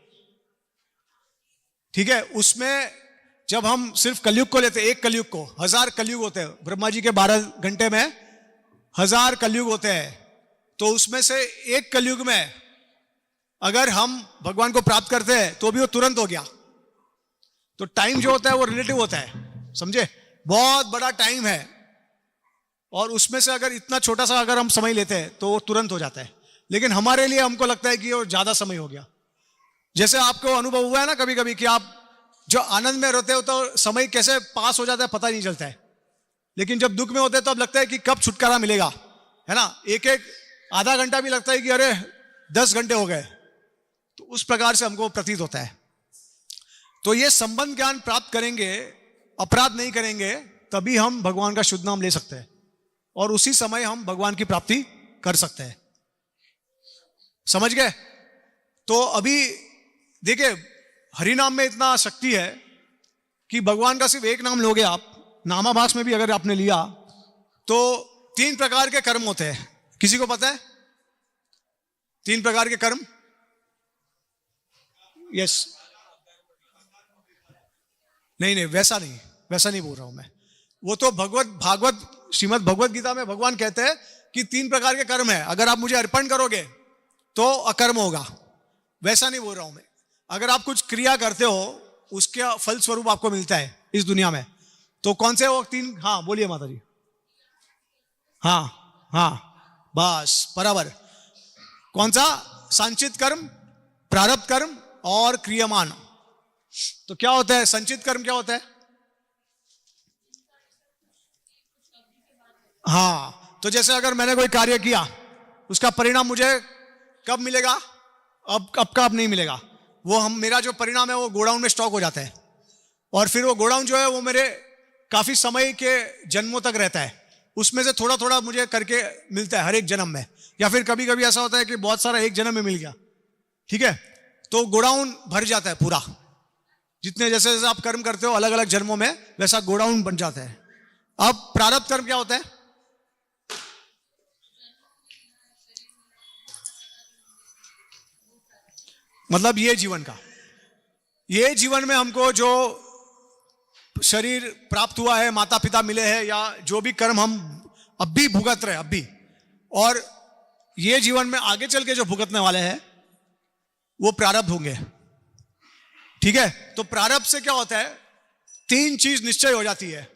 ठीक है, उसमें जब हम सिर्फ कलयुग को लेते हैं, एक कलयुग को, 1000 कलयुग होते हैं। ब्रह्मा जी के 12 घंटे में 1000 कलयुग होते हैं। तो उसमें से एक कलयुग में अगर हम भगवान को प्राप्त करते हैं तो भी वो तुरंत हो गया। तो टाइम जो होता है वो रिलेटिव होता है, समझे? बहुत बड़ा टाइम है, और उसमें से अगर इतना छोटा सा अगर हम समय लेते हैं तो वो तुरंत हो जाता है। लेकिन हमारे लिए हमको लगता है कि वो ज्यादा समय हो गया। जैसे आपको अनुभव हुआ है ना कभी कभी कि आप जो आनंद में रहते हो तो समय कैसे पास हो जाता है पता नहीं चलता है, लेकिन जब दुख में होते हैं तो अब लगता है कि कब छुटकारा मिलेगा, है ना? एक एक आधा घंटा भी लगता है कि अरे 10 घंटे हो गए। तो उस प्रकार से हमको प्रतीत होता है। तो ये संबंध ज्ञान प्राप्त करेंगे, अपराध नहीं करेंगे, तभी हम भगवान का शुद्ध नाम ले सकते हैं, और उसी समय हम भगवान की प्राप्ति कर सकते हैं। समझ गए? तो अभी देखिए, हरि नाम में इतना शक्ति है कि भगवान का सिर्फ एक नाम लोगे आप, नामाभास में भी अगर आपने लिया तो 3 प्रकार के कर्म होते हैं। किसी को पता है 3 प्रकार के कर्म? यस। नहीं, वैसा नहीं बोल रहा हूं मैं। वो तो भागवत श्रीमद् भगवत गीता में भगवान कहते हैं कि 3 प्रकार के कर्म है, अगर आप मुझे अर्पण करोगे तो अकर्म होगा। वैसा नहीं बोल रहा हूं मैं। अगर आप कुछ क्रिया करते हो, उसके फल स्वरूप आपको मिलता है इस दुनिया में, तो कौन से वो 3? हाँ बोलिए माता जी। हाँ, बस बराबर। कौन सा? संचित कर्म, प्रारब्ध कर्म और क्रियमान। तो क्या होता है संचित कर्म? क्या होता है? हाँ, तो जैसे अगर मैंने कोई कार्य किया, उसका परिणाम मुझे कब मिलेगा? अब नहीं मिलेगा। वो मेरा जो परिणाम है वो गोडाउन में स्टॉक हो जाता है, और फिर वो गोडाउन जो है वो मेरे काफी समय के जन्मों तक रहता है। उसमें से थोड़ा थोड़ा मुझे करके मिलता है हर एक जन्म में, या फिर कभी कभी ऐसा होता है कि बहुत सारा एक जन्म में मिल गया। ठीक है, तो गोडाउन भर जाता है पूरा। जितने जैसे जैसे आप कर्म करते हो अलग अलग जन्मों में, वैसा गोडाउन बन जाता है। अब प्रारब्ध कर्म क्या होता है? मतलब ये जीवन में हमको जो शरीर प्राप्त हुआ है, माता पिता मिले हैं, या जो भी कर्म हम अब भी भुगत रहे अभी, और ये जीवन में आगे चल के जो भुगतने वाले हैं वो प्रारब्ध होंगे। ठीक है, तो प्रारब्ध से क्या होता है? 3 चीज निश्चय हो जाती है।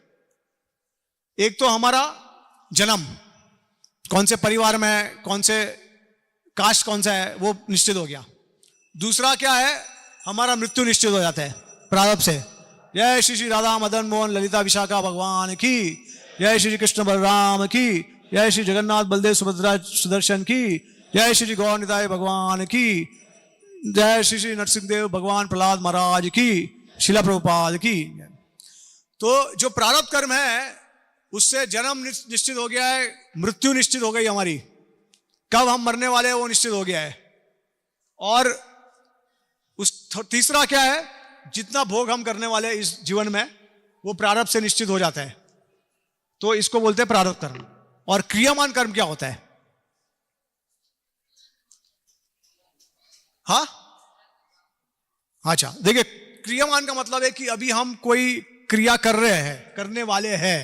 एक तो हमारा जन्म, कौन से परिवार में, कौन से कास्ट कौन सा है, वो निश्चित हो गया। दूसरा क्या है? हमारा मृत्यु निश्चित हो जाता है प्रारब्ध से। जय श्री श्री राधा मदन मोहन ललिता विशाखा भगवान की, जय श्री कृष्ण बलराम की, जय श्री जगन्नाथ बलदेव सुभद्रा सुदर्शन की, जय श्री गौर निताय भगवान की, जय श्री श्री नरसिंहदेव भगवान प्रहलाद महाराज की, शिला प्रभुपाद की। तो जो प्रारब्ध कर्म है उससे जन्म निश्चित हो गया है, मृत्यु निश्चित हो गई हमारी, कब हम मरने वाले हैं वो निश्चित हो गया है। और तीसरा क्या है? जितना भोग हम करने वाले इस जीवन में वो प्रारब्ध से निश्चित हो जाता है, तो इसको बोलते हैं प्रारब्ध कर्म। और क्रियामान कर्म क्या होता है? हाँ, अच्छा देखिए, क्रियामान का मतलब है कि अभी हम कोई क्रिया कर रहे हैं, करने वाले हैं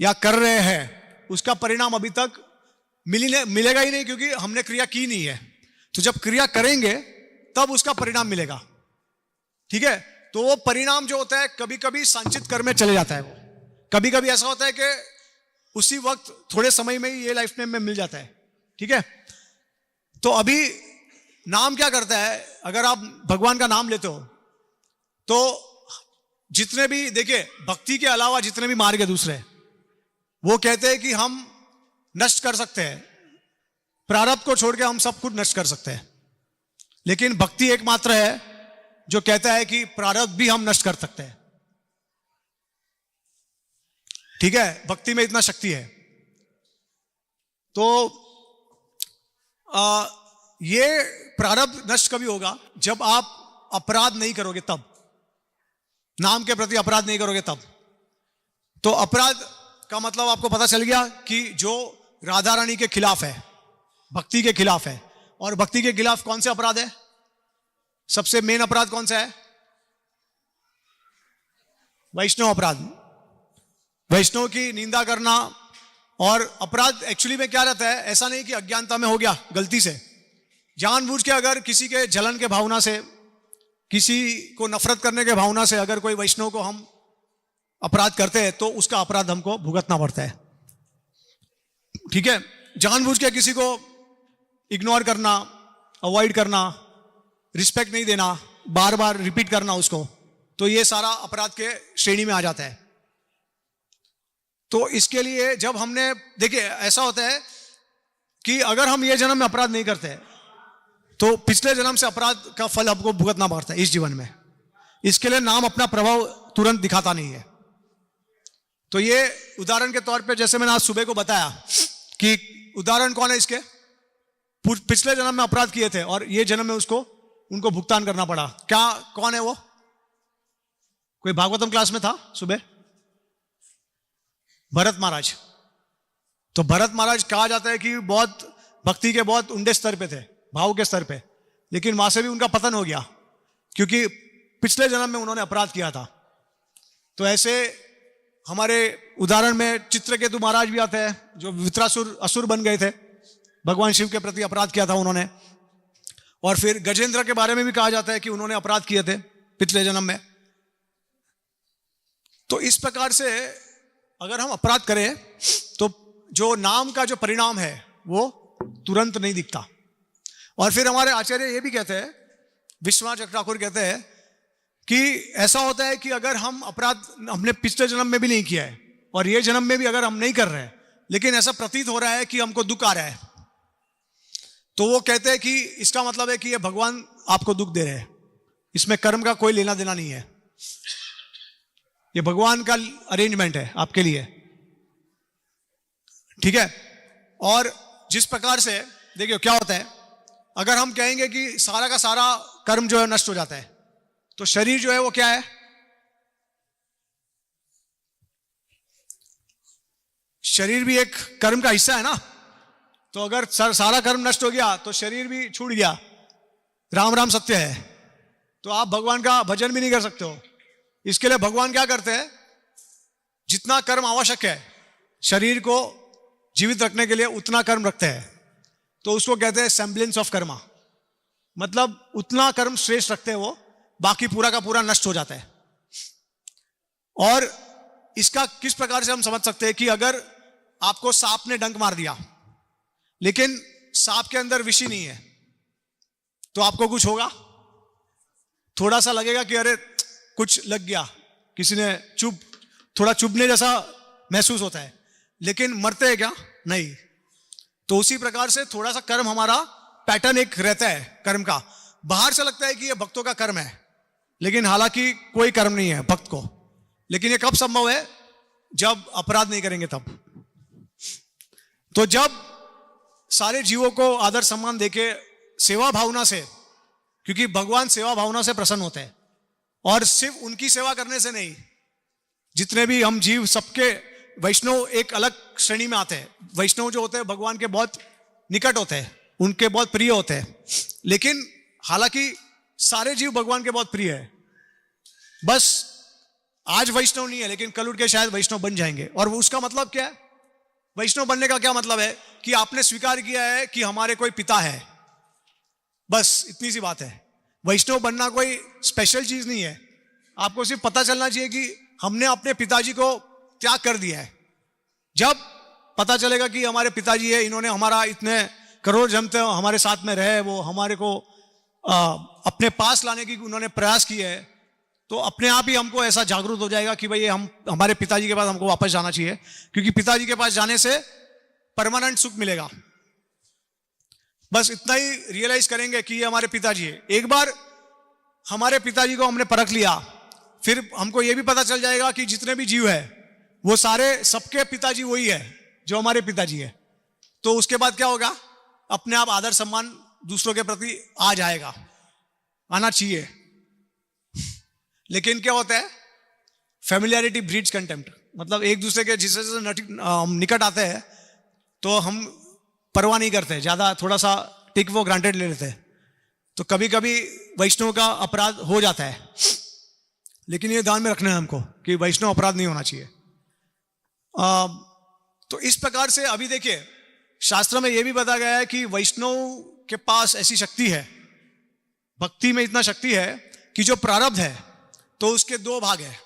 या कर रहे हैं, उसका परिणाम अभी तक मिलेगा ही नहीं, क्योंकि हमने क्रिया की नहीं है। तो जब क्रिया करेंगे तब उसका परिणाम मिलेगा। ठीक है, तो वो परिणाम जो होता है कभी कभी संचित कर्म में चले जाता है। वो कभी कभी ऐसा होता है कि उसी वक्त थोड़े समय में ही ये लाइफ में मिल जाता है। ठीक है, तो अभी नाम क्या करता है? अगर आप भगवान का नाम लेते हो तो जितने भी, देखिए भक्ति के अलावा जितने भी मार्ग है दूसरे, वो कहते हैं कि हम नष्ट कर सकते हैं, प्रारब्ध को छोड़ के हम सब कुछ नष्ट कर सकते हैं, लेकिन भक्ति एकमात्र है जो कहता है कि प्रारब्ध भी हम नष्ट कर सकते हैं। ठीक है, भक्ति में इतना शक्ति है। तो ये प्रारब्ध नष्ट कभी होगा जब आप अपराध नहीं करोगे, तब नाम के प्रति अपराध नहीं करोगे तब। तो अपराध का मतलब आपको पता चल गया कि जो राधा रानी के खिलाफ है, भक्ति के खिलाफ है। और भक्ति के खिलाफ कौन से अपराध है? सबसे मेन अपराध कौन सा है? वैष्णव अपराध, वैष्णव की निंदा करना। और अपराध एक्चुअली में क्या रहता है? ऐसा नहीं कि अज्ञानता में हो गया, गलती से जानबूझ के अगर किसी के जलन के भावना से, किसी को नफरत करने के भावना से अगर कोई वैष्णव को हम अपराध करते हैं तो उसका अपराध हमको भुगतना पड़ता है। ठीक है, जानबूझ के किसी को इग्नोर करना, अवॉइड करना, रिस्पेक्ट नहीं देना, बार बार रिपीट करना उसको, तो ये सारा अपराध के श्रेणी में आ जाता है। तो इसके लिए जब हमने, देखिए ऐसा होता है कि अगर हम ये जन्म में अपराध नहीं करते तो पिछले जन्म से अपराध का फल हमको भुगतना पड़ता है इस जीवन में। इसके लिए नाम अपना प्रभाव तुरंत दिखाता नहीं है। तो ये उदाहरण के तौर पे, जैसे मैंने आज सुबह को बताया कि उदाहरण कौन है इसके, पिछले जन्म में अपराध किए थे और ये जन्म में उनको भुगतान करना पड़ा। क्या, कौन है वो? कोई भागवतम क्लास में था सुबह? भरत महाराज। तो भरत महाराज कहा जाता है कि बहुत भक्ति के बहुत ऊंडे स्तर पे थे, भाव के स्तर पे, लेकिन वहां से भी उनका पतन हो गया क्योंकि पिछले जन्म में उन्होंने अपराध किया था। तो ऐसे हमारे उदाहरण में चित्रकेतु महाराज भी आते हैं, जो वित्रासुर असुर बन गए थे, भगवान शिव के प्रति अपराध किया था उन्होंने। और फिर गजेंद्र के बारे में भी कहा जाता है कि उन्होंने अपराध किए थे पिछले जन्म में। तो इस प्रकार से अगर हम अपराध करें तो जो नाम का जो परिणाम है वो तुरंत नहीं दिखता। और फिर हमारे आचार्य ये भी कहते हैं, विश्वनाथ ठाकुर कहते हैं कि ऐसा होता है कि अगर हम अपराध हमने पिछले जन्म में भी नहीं किया है और ये जन्म में भी अगर हम नहीं कर रहे हैं, लेकिन ऐसा प्रतीत हो रहा है कि हमको दुख आ रहा है, तो वो कहते हैं कि इसका मतलब है कि ये भगवान आपको दुख दे रहे हैं, इसमें कर्म का कोई लेना देना नहीं है, ये भगवान का अरेंजमेंट है आपके लिए। ठीक है। और जिस प्रकार से देखिए क्या होता है, अगर हम कहेंगे कि सारा का सारा कर्म जो है नष्ट हो जाता है, तो शरीर जो है वो क्या है? शरीर भी एक कर्म का हिस्सा है ना। तो अगर सारा कर्म नष्ट हो गया तो शरीर भी छूट गया, राम राम सत्य है, तो आप भगवान का भजन भी नहीं कर सकते हो। इसके लिए भगवान क्या करते हैं, जितना कर्म आवश्यक है शरीर को जीवित रखने के लिए उतना कर्म रखते हैं। तो उसको कहते हैं सेम्बलेंस ऑफ कर्मा, मतलब उतना कर्म श्रेष्ठ रखते हैं वो, बाकी पूरा का पूरा नष्ट हो जाता है। और इसका किस प्रकार से हम समझ सकते हैं कि अगर आपको सांप ने डंक मार दिया लेकिन सांप के अंदर विष ही नहीं है, तो आपको कुछ होगा? थोड़ा सा लगेगा कि अरे कुछ लग गया, किसी ने थोड़ा चुभने जैसा महसूस होता है, लेकिन मरते हैं क्या? नहीं। तो उसी प्रकार से थोड़ा सा कर्म, हमारा पैटर्न एक रहता है कर्म का। बाहर से लगता है कि ये भक्तों का कर्म है, लेकिन हालांकि कोई कर्म नहीं है भक्त को। लेकिन ये कब संभव है? जब अपराध नहीं करेंगे तब। तो जब सारे जीवों को आदर सम्मान देके सेवा भावना से, क्योंकि भगवान सेवा भावना से प्रसन्न होते हैं, और सिर्फ उनकी सेवा करने से नहीं, जितने भी हम जीव सबके, वैष्णव एक अलग श्रेणी में आते हैं। वैष्णव जो होते हैं भगवान के बहुत निकट होते हैं, उनके बहुत प्रिय होते हैं। लेकिन हालांकि सारे जीव भगवान के बहुत प्रिय है, बस आज वैष्णव नहीं है लेकिन कल उठ के शायद वैष्णव बन जाएंगे। और उसका मतलब क्या है? वैष्णव बनने का क्या मतलब है कि आपने स्वीकार किया है कि हमारे कोई पिता है, बस इतनी सी बात है। वैष्णव बनना कोई स्पेशल चीज नहीं है, आपको सिर्फ पता चलना चाहिए कि हमने अपने पिताजी को त्याग कर दिया है। जब पता चलेगा कि हमारे पिताजी है, इन्होंने हमारा इतने करोड़ जन्म तक हमारे साथ में रहे, वो हमारे को अपने पास लाने की उन्होंने प्रयास किए है, तो अपने आप ही हमको ऐसा जागरूक हो जाएगा कि भाई हम हमारे पिताजी के पास हमको वापस जाना चाहिए, क्योंकि पिताजी के पास जाने से परमानेंट सुख मिलेगा। बस इतना ही रियलाइज करेंगे कि ये हमारे पिताजी है। एक बार हमारे पिताजी को हमने परख लिया, फिर हमको यह भी पता चल जाएगा कि जितने भी जीव है वो सारे सबके पिताजी वही है जो हमारे पिताजी है। तो उसके बाद क्या होगा, अपने आप आदर सम्मान दूसरों के प्रति आ जाएगा, आना चाहिए। लेकिन क्या होता है, फेमिलियरिटी ब्रीड्स कंटेम्प्ट, मतलब एक दूसरे के जिससे निकट आते हैं तो हम परवाह नहीं करते ज्यादा, थोड़ा सा टेक फॉर ग्रांटेड ले लेते हैं। तो कभी कभी वैष्णव का अपराध हो जाता है, लेकिन ये ध्यान में रखना है हमको कि वैष्णव अपराध नहीं होना चाहिए। तो इस प्रकार से अभी देखिए शास्त्र में यह भी बताया गया है कि वैष्णव के पास ऐसी शक्ति है, भक्ति में इतना शक्ति है कि जो प्रारब्ध है तो उसके दो भाग है,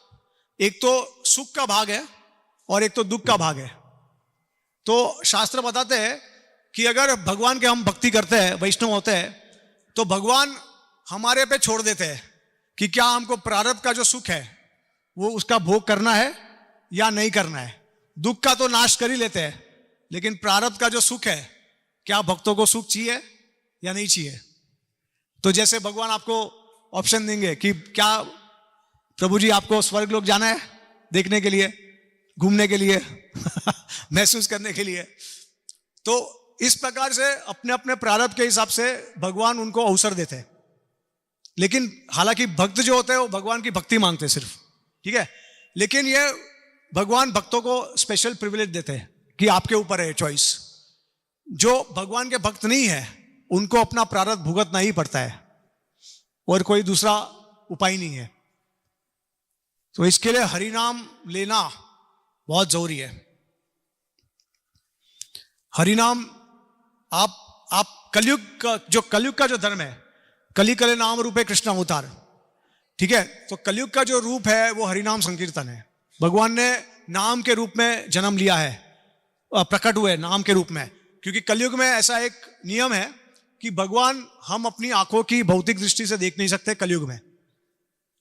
एक तो सुख का भाग है और एक तो दुख का भाग है। तो शास्त्र बताते हैं कि अगर भगवान के हम भक्ति करते हैं, वैष्णव होते हैं, तो भगवान हमारे पे छोड़ देते हैं कि क्या हमको प्रारब्ध का जो सुख है वो उसका भोग करना है या नहीं करना है। दुख का तो नाश कर ही लेते हैं, लेकिन प्रारब्ध का जो सुख है, क्या भक्तों को सुख चाहिए या नहीं चाहिए। तो जैसे भगवान आपको ऑप्शन देंगे कि क्या प्रभु जी आपको स्वर्ग लोक जाना है देखने के लिए, घूमने के लिए महसूस करने के लिए, तो इस प्रकार से अपने अपने प्रारब्ध के हिसाब से भगवान उनको अवसर देते हैं। लेकिन हालांकि भक्त जो होते हैं वो भगवान की भक्ति मांगते हैं सिर्फ, ठीक है, लेकिन ये भगवान भक्तों को स्पेशल प्रिविलेज देते हैं कि आपके ऊपर है चॉइस। जो भगवान के भक्त नहीं है उनको अपना प्रारब्ध भुगतना ही पड़ता है और कोई दूसरा उपाय नहीं है। तो इसके लिए हरि नाम लेना बहुत जरूरी है। हरि नाम आप कलयुग का जो धर्म है, कली कले नाम रूपे कृष्ण अवतार, ठीक है, तो कलयुग का जो रूप है वो हरिनाम संकीर्तन है। भगवान ने नाम के रूप में जन्म लिया है, प्रकट हुए नाम के रूप में, क्योंकि कलयुग में ऐसा एक नियम है कि भगवान हम अपनी आंखों की भौतिक दृष्टि से देख नहीं सकते। कलयुग में,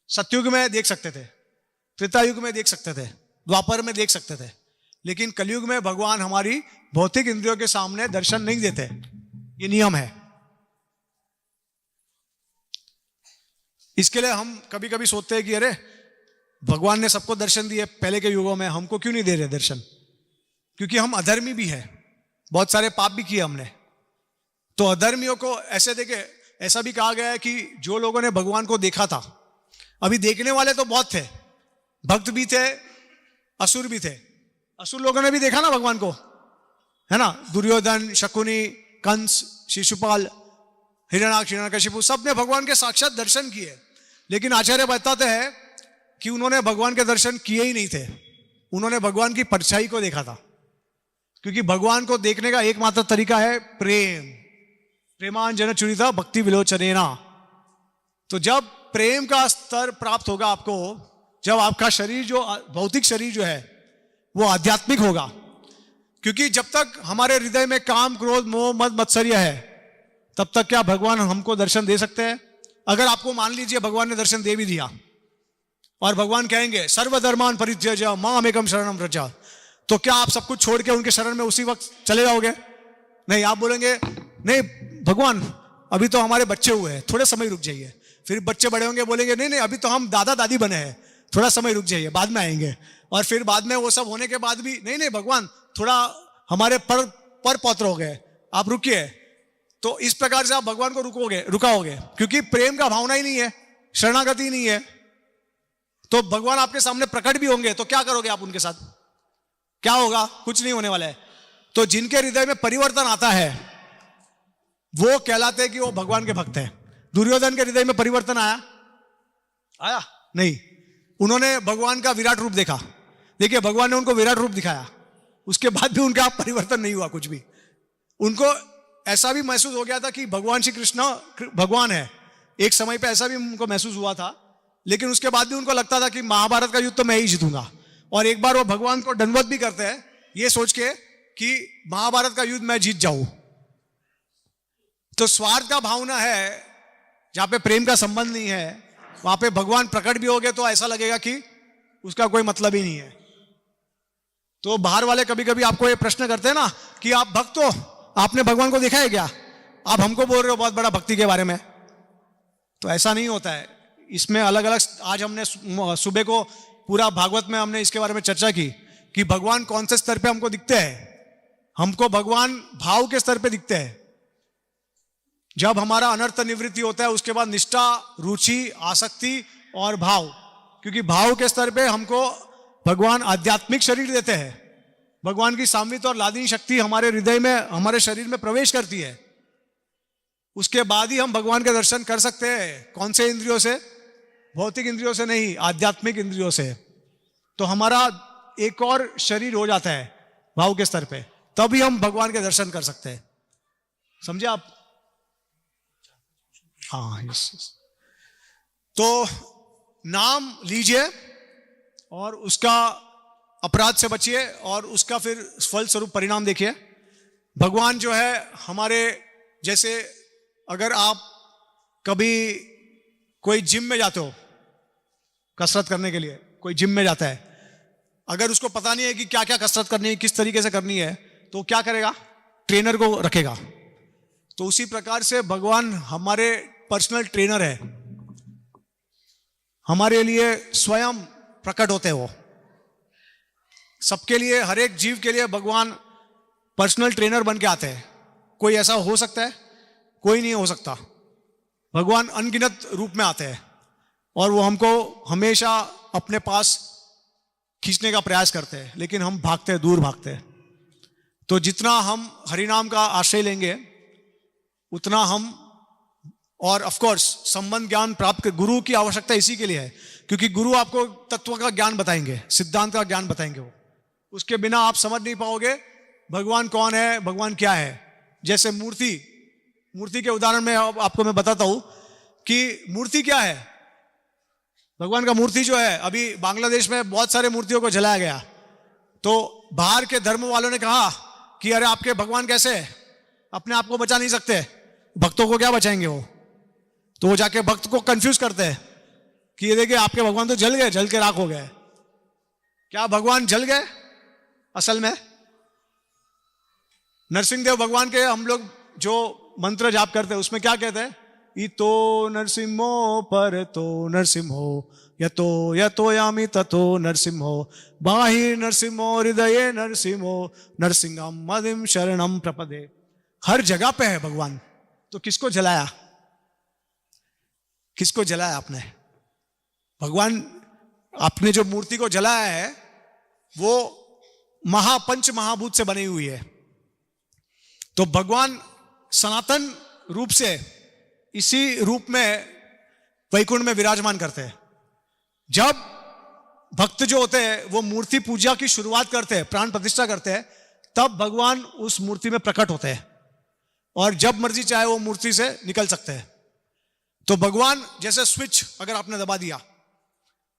सतयुग में देख सकते थे, त्रेता युग में देख सकते थे, द्वापर में देख सकते थे, लेकिन कलयुग में भगवान हमारी भौतिक इंद्रियों के सामने दर्शन नहीं देते। ये नियम है। इसके लिए हम कभी कभी सोचते हैं कि अरे भगवान ने सबको दर्शन दिए पहले के युगों में, हमको क्यों नहीं दे रहे दर्शन। क्योंकि हम अधर्मी भी हैं, बहुत सारे पाप भी किए हमने। तो अधर्मियों को ऐसे देखे, ऐसा भी कहा गया है कि जो लोगों ने भगवान को देखा था, अभी देखने वाले तो बहुत थे, भक्त भी थे, असुर भी थे। असुर लोगों ने भी देखा ना भगवान को, है ना, दुर्योधन, शकुनी, कंस, शिशुपाल, हिरण्याक्ष, हिरण्यकशिपु, सब ने भगवान के साक्षात दर्शन किए। लेकिन आचार्य बताते हैं कि उन्होंने भगवान के दर्शन किए ही नहीं थे, उन्होंने भगवान की परछाई को देखा था। क्योंकि भगवान को देखने का एकमात्र तरीका है प्रेम, प्रेमांजन चुरिता भक्ति विलोचनेना। तो जब प्रेम का स्तर प्राप्त होगा आपको, जब आपका शरीर जो भौतिक शरीर जो है वो आध्यात्मिक होगा। क्योंकि जब तक हमारे हृदय में काम, क्रोध, मोह, मद, मत्सर्य है, तब तक क्या भगवान हमको दर्शन दे सकते हैं। अगर आपको मान लीजिए भगवान ने दर्शन दे भी दिया और भगवान कहेंगे सर्वधर्मान परित्यज्य माम एकम शरणम व्रज, तो क्या आप सब कुछ छोड़ के उनके शरण में उसी वक्त चले जाओगे? नहीं, आप बोलेंगे नहीं भगवान अभी तो हमारे बच्चे हुए हैं, थोड़े समय रुक जाइए। फिर बच्चे बड़े होंगे, बोलेंगे नहीं नहीं अभी तो हम दादा दादी बने हैं, थोड़ा समय रुक जाइए, बाद में आएंगे। और फिर बाद में वो सब होने के बाद भी नहीं नहीं भगवान थोड़ा हमारे पर पौत्र हो गए, आप रुकिए। तो इस प्रकार से आप भगवान को रुकाओगे, क्योंकि प्रेम का भावना ही नहीं है, शरणागति नहीं है। तो भगवान आपके सामने प्रकट भी होंगे तो क्या करोगे आप उनके साथ? क्या होगा? कुछ नहीं होने वाला है। तो जिनके हृदय में परिवर्तन आता है वो कहलाते हैं कि वो भगवान के भक्त हैं। दुर्योधन के हृदय में परिवर्तन आया नहीं, उन्होंने भगवान का विराट रूप देखा। देखिए भगवान ने उनको विराट रूप दिखाया, उसके बाद भी उनका परिवर्तन नहीं हुआ कुछ भी। उनको ऐसा भी महसूस हो गया था कि भगवान श्री कृष्ण भगवान है, एक समय पे ऐसा भी उनको महसूस हुआ था। लेकिन उसके बाद भी उनको लगता था कि महाभारत का युद्ध तो मैं ही जीतूंगा। और एक बार वो भगवान को दंडवत भी करते हैं ये सोच के कि महाभारत का युद्ध मैं जीत जाऊं। तो स्वार्थ का भावना है, जहां पे प्रेम का संबंध नहीं है, वहां पे भगवान प्रकट भी हो गए तो ऐसा लगेगा कि उसका कोई मतलब ही नहीं है। तो बाहर वाले कभी कभी आपको ये प्रश्न करते हैं ना कि आप भक्त हो, आपने भगवान को देखा है क्या? आप हमको बोल रहे हो बहुत बड़ा भक्ति के बारे में। तो ऐसा नहीं होता है। इसमें अलग अलग, आज हमने सुबह को पूरा भागवत में हमने इसके बारे में चर्चा की कि भगवान कौन से स्तर पे हमको दिखते हैं। हमको भगवान भाव के स्तर पे दिखते हैं। जब हमारा अनर्थ निवृत्ति होता है उसके बाद निष्ठा, रुचि, आसक्ति और भाव, क्योंकि भाव के स्तर पे हमको भगवान आध्यात्मिक शरीर देते हैं। भगवान की सामवित और लादिनी शक्ति हमारे हृदय में, हमारे शरीर में प्रवेश करती है। उसके बाद ही हम भगवान के दर्शन कर सकते हैं। कौन से इंद्रियों से? भौतिक इंद्रियों से नहीं, आध्यात्मिक इंद्रियों से। तो हमारा एक और शरीर हो जाता है भाव के स्तर पे, तभी हम भगवान के दर्शन कर सकते हैं। समझे आप? हाँ, यस। तो नाम लीजिए और उसका अपराध से बचिए और उसका फिर फल स्वरूप परिणाम देखिए। भगवान जो है हमारे, जैसे अगर आप कभी कोई जिम में जाते हो कसरत करने के लिए, कोई जिम में जाता है, अगर उसको पता नहीं है कि क्या क्या कसरत करनी है, किस तरीके से करनी है, तो क्या करेगा? ट्रेनर को रखेगा। तो उसी प्रकार से भगवान हमारे पर्सनल ट्रेनर है, हमारे लिए स्वयं प्रकट होते हैं। वो सबके लिए, हर एक जीव के लिए भगवान पर्सनल ट्रेनर बन के आते हैं। कोई ऐसा हो सकता है? कोई नहीं हो सकता। भगवान अनगिनत रूप में आते हैं और वो हमको हमेशा अपने पास खींचने का प्रयास करते हैं, लेकिन हम भागते हैं, दूर भागते हैं। तो जितना हम हरिनाम का आश्रय लेंगे उतना हम, और ऑफ कोर्स संबंध ज्ञान प्राप्त कर, गुरु की आवश्यकता इसी के लिए है क्योंकि गुरु आपको तत्व का ज्ञान बताएंगे, सिद्धांत का ज्ञान बताएंगे। वो उसके बिना आप समझ नहीं पाओगे भगवान कौन है, भगवान क्या है। जैसे मूर्ति के उदाहरण में आपको मैं बताता हूं कि मूर्ति क्या है। भगवान का मूर्ति जो है, अभी बांग्लादेश में बहुत सारे मूर्तियों को जलाया गया, तो बाहर के धर्म वालों ने कहा कि अरे आपके भगवान कैसे अपने आप को बचा नहीं सकते, भक्तों को क्या बचाएंगे वो। तो वो जाके भक्त को कंफ्यूज करते हैं कि ये देखिए आपके भगवान तो जल गए, जल के राख हो गए। क्या भगवान जल गए? असल में नरसिंह देव भगवान के हम लोग जो मंत्र जाप करते हैं उसमें क्या कहते हैं? इतो नरसिंहो पर तो नरसिंहो यतो यतो यामी ततो नरसिंहो बाहि नरसिंहो हृदये नरसिंहो नरसिंहम मदिम शरणम प्रपदे। हर जगह पे है भगवान। तो किसको जलाया? किसको जलाया आपने? भगवान, आपने जो मूर्ति को जलाया है वो पंच महाभूत से बनी हुई है। तो भगवान सनातन रूप से इसी रूप में वैकुंठ में विराजमान करते हैं। जब भक्त जो होते हैं वो मूर्ति पूजा की शुरुआत करते हैं, प्राण प्रतिष्ठा करते हैं, तब भगवान उस मूर्ति में प्रकट होते हैं और जब मर्जी चाहे वो मूर्ति से निकल सकते हैं। तो भगवान जैसे स्विच अगर आपने दबा दिया,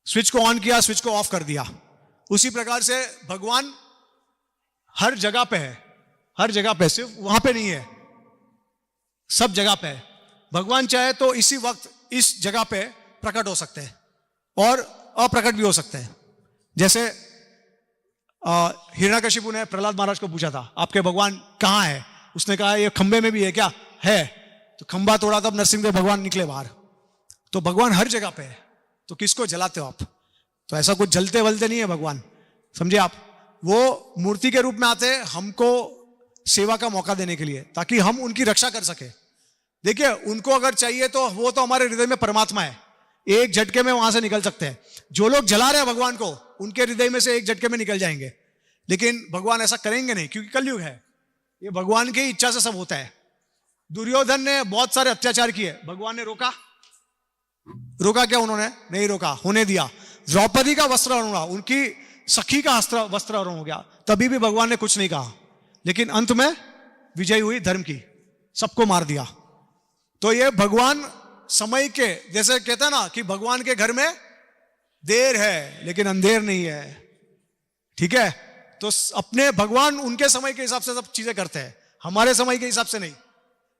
स्विच को ऑन किया, स्विच को ऑफ कर दिया, उसी प्रकार से भगवान हर जगह पे है। हर जगह पे, सिर्फ वहां पे नहीं है, सब जगह पे है। भगवान चाहे तो इसी वक्त इस जगह पे प्रकट हो सकते हैं और अप्रकट भी हो सकते हैं। जैसे हिरण्यकशिपु ने प्रहलाद महाराज को पूछा था आपके भगवान कहाँ है? उसने कहा ये खंबे में भी है क्या? है। तो खंबा तोड़ा तब नरसिंहदेव भगवान निकले बाहर। तो भगवान हर जगह पे है। तो किसको जलाते हो आप? तो ऐसा कुछ जलते वलते नहीं है भगवान, समझे आप। वो मूर्ति के रूप में आते हैं हमको सेवा का मौका देने के लिए, ताकि हम उनकी रक्षा कर सके। देखिए, उनको अगर चाहिए तो वो तो हमारे हृदय में परमात्मा है, एक झटके में वहां से निकल सकते हैं। जो लोग जला रहे हैं भगवान को, उनके हृदय में से एक झटके में निकल जाएंगे, लेकिन भगवान ऐसा करेंगे नहीं, क्योंकि कलयुग है। ये भगवान की इच्छा से सब होता है। दुर्योधन ने बहुत सारे अत्याचार किए, भगवान ने रोका? रोका क्या? उन्होंने नहीं रोका, होने दिया। द्रौपदी का वस्त्र हरण हुआ, उनकी सखी का वस्त्र हरण हो गया, तभी भी भगवान ने कुछ नहीं कहा। लेकिन अंत में विजय हुई धर्म की, सबको मार दिया। तो ये भगवान समय के, जैसे कहता है ना कि भगवान के घर में देर है लेकिन अंधेर नहीं है, ठीक है। तो अपने भगवान उनके समय के हिसाब से सब चीजें करते हैं, हमारे समय के हिसाब से नहीं।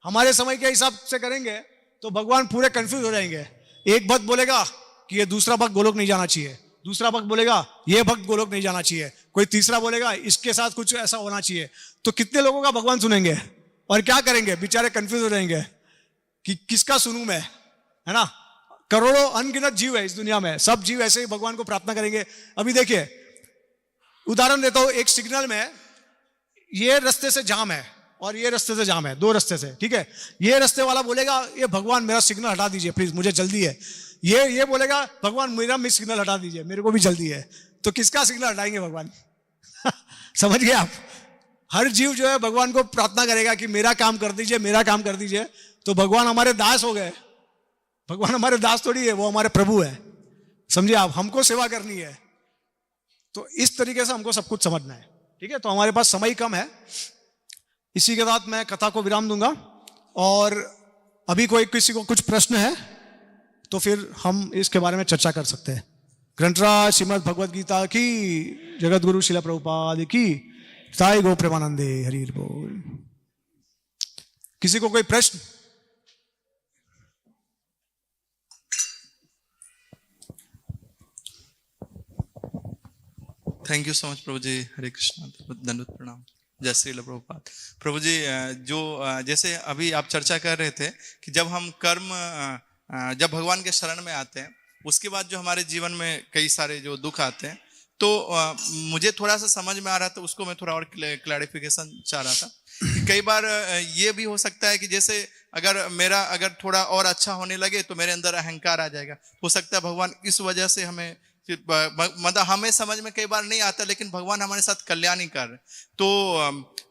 हमारे समय के हिसाब से करेंगे तो भगवान पूरे कंफ्यूज हो जाएंगे। एक भक्त बोलेगा कि ये दूसरा भक्त गोलोक नहीं जाना चाहिए, दूसरा भक्त बोलेगा ये भक्त गोलोक नहीं जाना चाहिए, कोई तीसरा बोलेगा इसके साथ कुछ ऐसा होना चाहिए। तो कितने लोगों का भगवान सुनेंगे और क्या करेंगे? बेचारे कंफ्यूज हो जाएंगे कि किसका सुनूं मैं, है ना। करोड़ों अनगिनत जीव है इस दुनिया में, सब जीव ऐसे ही भगवान को प्रार्थना करेंगे। अभी देखिए उदाहरण देता हूं, एक सिग्नल में ये रास्ते से जाम है और ये रास्ते से जाम है, दो रास्ते से, ठीक है। ये रास्ते वाला बोलेगा ये भगवान मेरा सिग्नल हटा दीजिए प्लीज, मुझे जल्दी है। ये बोलेगा भगवान मेरा मिस सिग्नल हटा दीजिए, मेरे को भी जल्दी है। तो किसका सिग्नल हटाएंगे भगवान? समझ गए आप? हर जीव जो है भगवान को प्रार्थना करेगा कि मेरा काम कर दीजिए, मेरा काम कर दीजिए। तो भगवान हमारे दास हो गए। भगवान हमारे दास थोड़ी है, वो हमारे प्रभु है। समझिए आप, हमको सेवा करनी है। तो इस तरीके से हमको सब कुछ समझना है, ठीक है। तो हमारे पास समय कम है, इसी के साथ मैं कथा को विराम दूंगा। और अभी कोई किसी को कुछ प्रश्न है तो फिर हम इसके बारे में चर्चा कर सकते हैं। ग्रंथराज श्रीमद् भगवद गीता की, जगत गुरु शिला प्रभुपाद की, साई गो प्रेमानंदे, हरि बोल। किसी को कोई प्रश्न? थैंक यू सो मच प्रभु जी। हरे कृष्णा, दंडवत प्रणाम, जय श्री प्रभुपाद। प्रभु जी, जो जैसे अभी आप चर्चा कर रहे थे कि जब हम कर्म जब भगवान के शरण में आते हैं, उसके बाद जो हमारे जीवन में कई सारे जो दुख आते हैं, तो मुझे थोड़ा सा समझ में आ रहा था, उसको मैं थोड़ा और क्लैरिफिकेशन चाह रहा था कि कई बार ये भी हो सकता है कि जैसे अगर थोड़ा और अच्छा होने लगे तो मेरे अंदर अहंकार आ जाएगा। हो सकता है भगवान इस वजह से हमें, मतलब हमें समझ में कई बार नहीं आता, लेकिन भगवान हमारे साथ कल्याण ही कर रहे। तो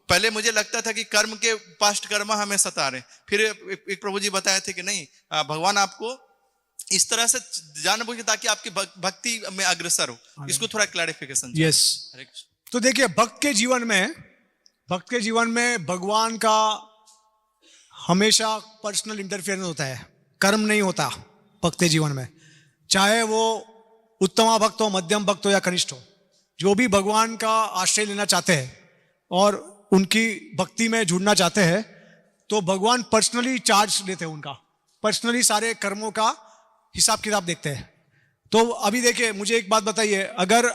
पहले मुझे लगता था कि कर्म के पास्ट कर्म हमें सता रहे, फिर एक प्रभु जी बताए थे कि नहीं, भगवान आपको इस तरह से जानबूझ के ताकि आपकी भक्ति में अग्रसर हो। इसको थोड़ा क्लैरिफिकेशन। यस, तो देखिए भक्त के जीवन में भगवान का हमेशा पर्सनल इंटरफेरेंस होता है, कर्म नहीं होता भक्त के जीवन में। चाहे वो उत्तम भक्त हो, मध्यम भक्त हो या कनिष्ठ हो, जो भी भगवान का आश्रय लेना चाहते हैं और उनकी भक्ति में जुड़ना चाहते हैं, तो भगवान पर्सनली चार्ज लेते हैं उनका, पर्सनली सारे कर्मों का हिसाब किताब देखते हैं। तो अभी देखिए, मुझे एक बात बताइए, अगर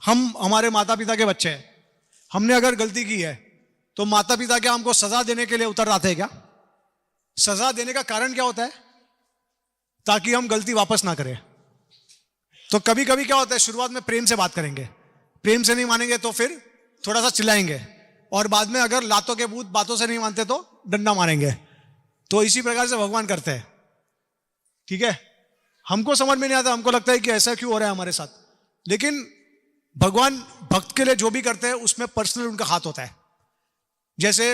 हम हमारे माता पिता के बच्चे हैं, हमने अगर गलती की है तो माता पिता क्या हमको सजा देने के लिए उतर आते हैं क्या? सजा देने का कारण क्या होता है? ताकि हम गलती वापस ना करें। तो कभी कभी क्या होता है, शुरुआत में प्रेम से बात करेंगे, प्रेम से नहीं मानेंगे तो फिर थोड़ा सा चिल्लाएंगे, और बाद में अगर लातों के भूत बातों से नहीं मानते तो डंडा मारेंगे। तो इसी प्रकार से भगवान करते हैं, ठीक है। हमको समझ में नहीं आता, हमको लगता है कि ऐसा क्यों हो रहा है हमारे साथ, लेकिन भगवान भक्त के लिए जो भी करते हैं उसमें पर्सनल उनका हाथ होता है। जैसे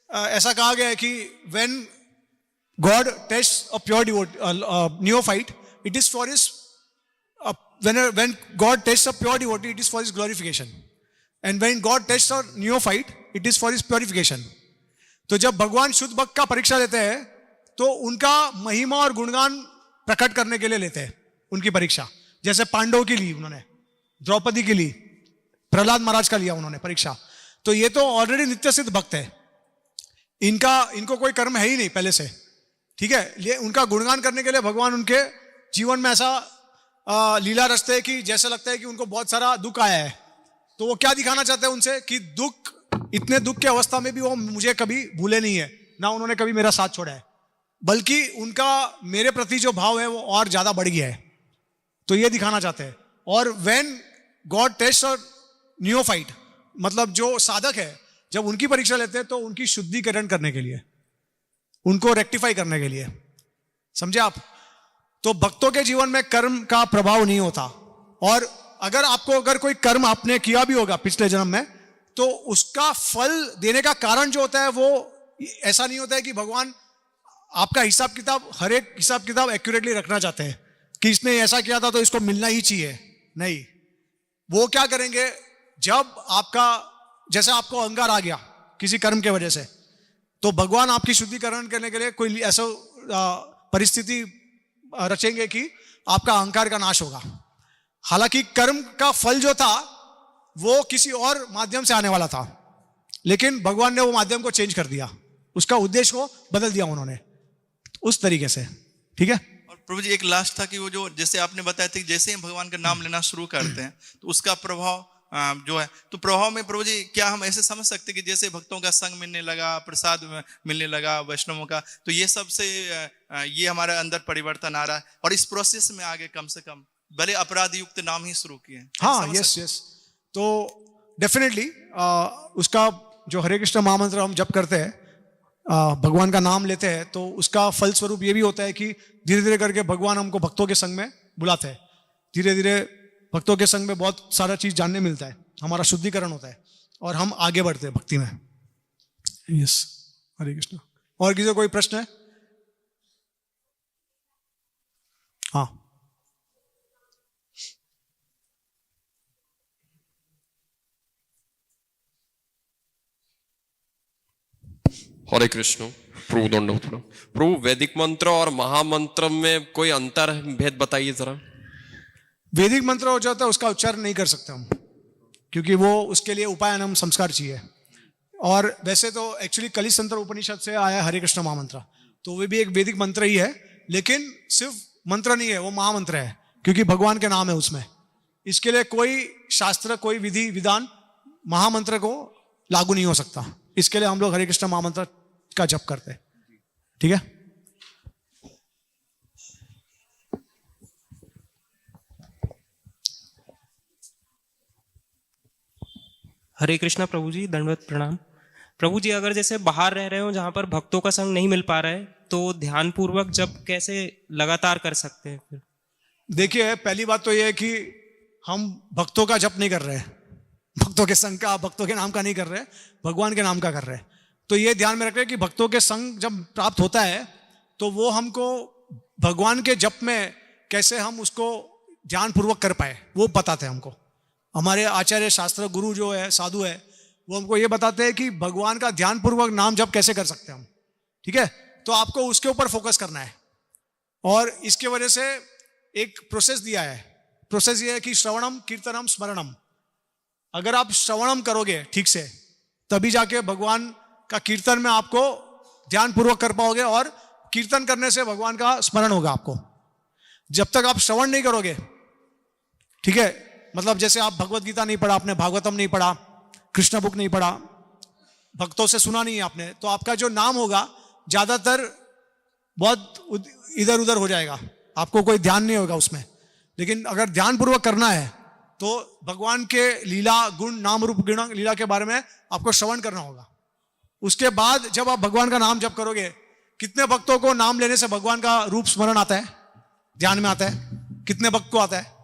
ऐसा कहा गया है कि when God tests a pure neophyte, it is for his when God tests a pure devotee, it is for his glorification, and when God tests a neophyte, it is for his purification. तो जब भगवान शुद्ध भक्त का परीक्षा लेते हैं तो उनका महिमा और गुणगान प्रकट करने के लिए लेते हैं उनकी परीक्षा। जैसे पांडवों की ली उन्होंने, द्रौपदी की ली, प्रहलाद महाराज का लिया उन्होंने परीक्षा। तो ये तो ऑलरेडी नित्य सिद्ध भक्त है, इनको कोई कर्म है ही नहीं पहले से, ठीक है। ये उनका गुणगान करने के लिए भगवान उनके जीवन में ऐसा लीला रचते हैं कि जैसे लगता है कि उनको बहुत सारा दुख आया है। तो वो क्या दिखाना चाहते हैं उनसे कि इतने दुख की अवस्था में भी वो मुझे कभी भूले नहीं है, ना उन्होंने कभी मेरा साथ छोड़ा है, बल्कि उनका मेरे प्रति जो भाव है वो और ज्यादा बढ़ गया है। तो ये दिखाना चाहते हैं। और when God tests a neophyte, मतलब जो साधक है, जब उनकी परीक्षा लेते हैं तो उनकी शुद्धिकरण करने के लिए, उनको रेक्टिफाई करने के लिए, समझे आप। तो भक्तों के जीवन में कर्म का प्रभाव नहीं होता, और अगर कोई कर्म आपने किया भी होगा पिछले जन्म में, तो उसका फल देने का कारण जो होता है वो ऐसा नहीं होता है कि भगवान आपका हिसाब किताब, हर एक हिसाब किताब एक्यूरेटली रखना चाहते हैं कि इसने ऐसा किया था तो इसको मिलना ही चाहिए। नहीं, वो क्या करेंगे, जब जैसे आपको अहंकार आ गया किसी कर्म के वजह से, तो भगवान आपकी शुद्धिकरण करने के लिए कोई ऐसा परिस्थिति रचेंगे कि आपका अहंकार का नाश होगा। हालांकि कर्म का फल जो था वो किसी और माध्यम से आने वाला था, लेकिन भगवान ने वो माध्यम को चेंज कर दिया, उसका उद्देश्य को बदल दिया उन्होंने, उस तरीके से, ठीक है। और प्रभु जी एक लास्ट था कि वो जो जैसे आपने बताया था कि जैसे ही भगवान का नाम लेना शुरू करते हैं तो उसका प्रभाव जो है, तो प्रभाव में प्रभु जी क्या हम ऐसे समझ सकते कि जैसे भक्तों का संग मिलने लगा, प्रसाद मिलने लगा वैष्णवों का, तो ये सब से ये हमारे अंदर परिवर्तन आ रहा है, और इस प्रोसेस में आगे कम से कम भले अपराध युक्त नाम ही शुरू किए हैं। हाँ, समझ यस सकते यस। तो डेफिनेटली उसका जो हरे कृष्ण महामंत्र हम जप करते हैं, भगवान का नाम लेते हैं, तो उसका फल स्वरूप ये भी होता है कि धीरे धीरे करके भगवान हमको भक्तों के संग में बुलाते हैं। धीरे धीरे भक्तों के संग में बहुत सारा चीज जानने मिलता है, हमारा शुद्धिकरण होता है और हम आगे बढ़ते हैं भक्ति में। यस, हरे कृष्ण। और किसी को कोई प्रश्न है? हाँ, हरे कृष्ण। प्रभु दंडवत प्रणाम। प्रभु वैदिक मंत्र और महामंत्र में कोई अंतर भेद बताइए जरा। वैदिक मंत्र हो जाता है उसका उच्चारण नहीं कर सकते हम, क्योंकि वो उसके लिए उपायनम संस्कार चाहिए। और वैसे तो एक्चुअली कलिश तंत्र उपनिषद से आया हरे कृष्ण महामंत्र, तो वो भी एक वैदिक मंत्र ही है, लेकिन सिर्फ मंत्र नहीं है, वो महामंत्र है, क्योंकि भगवान के नाम है उसमें। इसके लिए कोई शास्त्र, कोई विधि विधान महामंत्र को लागू नहीं हो सकता। इसके लिए हम लोग हरे कृष्ण महामंत्र का जप करते हैं। ठीक है। हरे कृष्णा प्रभु जी, दंडवत प्रणाम। प्रभु जी, अगर जैसे बाहर रह रहे हो जहाँ पर भक्तों का संग नहीं मिल पा रहा है, तो ध्यान पूर्वक जप कैसे लगातार कर सकते हैं फिर? देखिए, पहली बात तो यह है कि हम भक्तों का जप नहीं कर रहे हैं, भक्तों के संग का, भक्तों के नाम का नहीं कर रहे, भगवान के नाम का कर रहे हैं। तो ये ध्यान में रखें कि भक्तों के संग जब प्राप्त होता है तो वो हमको भगवान के जप में कैसे हम उसको ध्यान पूर्वक कर पाए वो बताते हैं हमको। हमारे आचार्य शास्त्र गुरु जो है, साधु है, वो हमको ये बताते हैं कि भगवान का ध्यान पूर्वक नाम जप कैसे कर सकते हैं हम। ठीक है, तो आपको उसके ऊपर फोकस करना है। और इसके वजह से एक प्रोसेस दिया है। प्रोसेस ये है कि श्रवणम कीर्तनम स्मरणम। अगर आप श्रवणम करोगे ठीक से, तभी जाके भगवान का कीर्तन में आपको ध्यान पूर्वक कर पाओगे, और कीर्तन करने से भगवान का स्मरण होगा आपको। जब तक आप श्रवण नहीं करोगे, ठीक है, मतलब जैसे आप भगवत गीता नहीं पढ़ा आपने, भागवतम नहीं पढ़ा, कृष्ण बुक नहीं पढ़ा, भक्तों से सुना नहीं है आपने, तो आपका जो नाम होगा ज्यादातर बहुत इधर उधर हो जाएगा, आपको कोई ध्यान नहीं होगा उसमें। लेकिन अगर ध्यान पूर्वक करना है तो भगवान के लीला गुण, नाम रूप गुण लीला के बारे में आपको श्रवण करना होगा। उसके बाद जब आप भगवान का नाम जप करोगे, कितने भक्तों को नाम लेने से भगवान का रूप स्मरण आता है, ध्यान में आता है? कितने भक्त को आता है?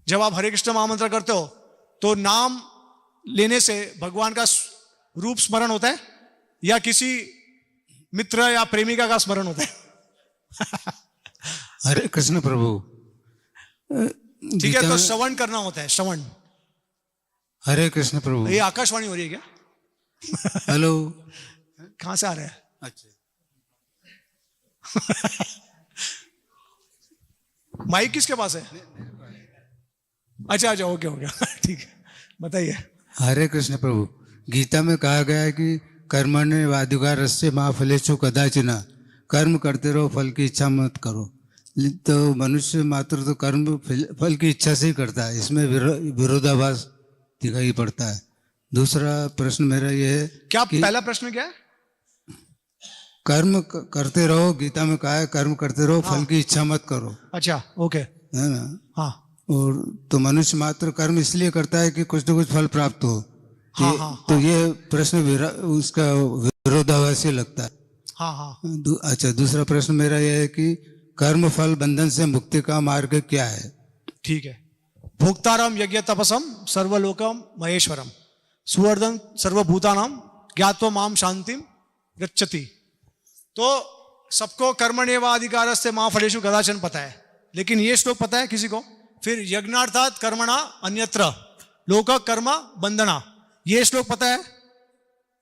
जब आप हरे कृष्ण महामंत्र करते हो तो नाम लेने से भगवान का रूप स्मरण होता है, या किसी मित्र या प्रेमिका का स्मरण होता है? हरे कृष्ण प्रभु। ठीक है, तो श्रवण करना होता है, श्रवण। हरे कृष्ण प्रभु। ये आकाशवाणी हो रही है क्या? हेलो। कहां से आ रहा है? अच्छा, माइक किसके पास है? अच्छा अच्छा, ओके हो गया, ठीक है, बताइए। हरे कृष्ण प्रभु। गीता में कहा गया है कि कर्मण्येवाधिकारस्य मा फलेषु कदाचन। कर्म करते रहो, फल की इच्छा मत करो। तो मनुष्य मात्र तो कर्म फल की इच्छा से ही करता है, इसमें विरोधाभास दिखाई पड़ता है। दूसरा प्रश्न मेरा ये है, क्या पहला प्रश्न क्या है? कर्म करते रहो, गीता में कहा है कर्म करते रहो, फल की इच्छा मत करो, अच्छा, ओके, है ना? हाँ और तो मनुष्य मात्र कर्म इसलिए करता है कि कुछ न कुछ फल प्राप्त हो। हाँ हाँ, तो ये प्रश्न उसका विरोधाभासी लगता है। हाँ हाँ, अच्छा, दूसरा प्रश्न मेरा यह है कि कर्म फल बंधन से मुक्ति का मार्ग क्या है? ठीक है। भोक्तारम यज्ञ तपसम सर्वलोकम महेश्वरम सुवर्धन सर्वभूतानाम ज्ञात्वा माम शांतिम गच्छति। तो सबको कर्मण्येवाधिकार से मां फलेषु कदाचन पता है, लेकिन ये श्लोक पता है किसी को? फिर यज्ञार्थात कर्मणा अन्यत्र लोक कर्म बंधना, ये श्लोक पता है?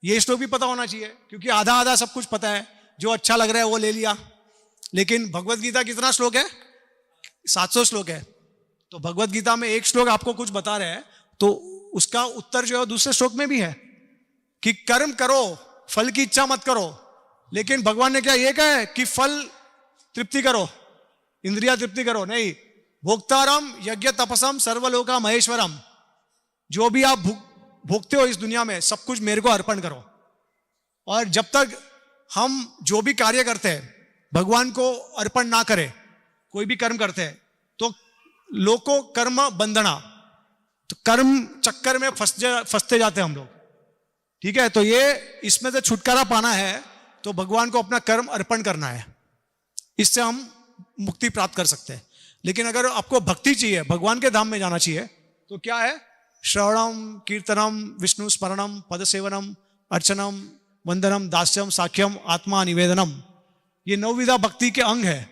ये श्लोक भी पता होना चाहिए, क्योंकि आधा आधा सब कुछ पता है, जो अच्छा लग रहा है वो ले लिया। लेकिन भगवत गीता कितना श्लोक है? 700 श्लोक है। तो भगवत गीता में एक श्लोक आपको कुछ बता रहे हैं, तो उसका उत्तर जो है दूसरे श्लोक में भी है कि कर्म करो, फल की इच्छा मत करो। लेकिन भगवान ने क्या ये कहा है कि फल तृप्ति करो, इंद्रिया तृप्ति करो? नहीं। भोक्तारम यज्ञ तपसम सर्वलोका महेश्वरम, जो भी आप भोगते हो इस दुनिया में सब कुछ मेरे को अर्पण करो। और जब तक हम जो भी कार्य करते हैं भगवान को अर्पण ना करें, कोई भी कर्म करते हैं तो लोको कर्म बंधना, तो कर्म चक्कर में फंसते जाते हैं हम लोग। ठीक है, तो ये इसमें से छुटकारा पाना है तो भगवान को अपना कर्म अर्पण करना है, इससे हम मुक्ति प्राप्त कर सकते हैं। लेकिन अगर आपको भक्ति चाहिए, भगवान के धाम में जाना चाहिए, तो क्या है? श्रवणम, कीर्तनम, विष्णु स्मरणम, पद सेवनम, अर्चनम, वंदनम, दास्यम, साख्यम, आत्मा निवेदनम, ये 9 विधा भक्ति के अंग है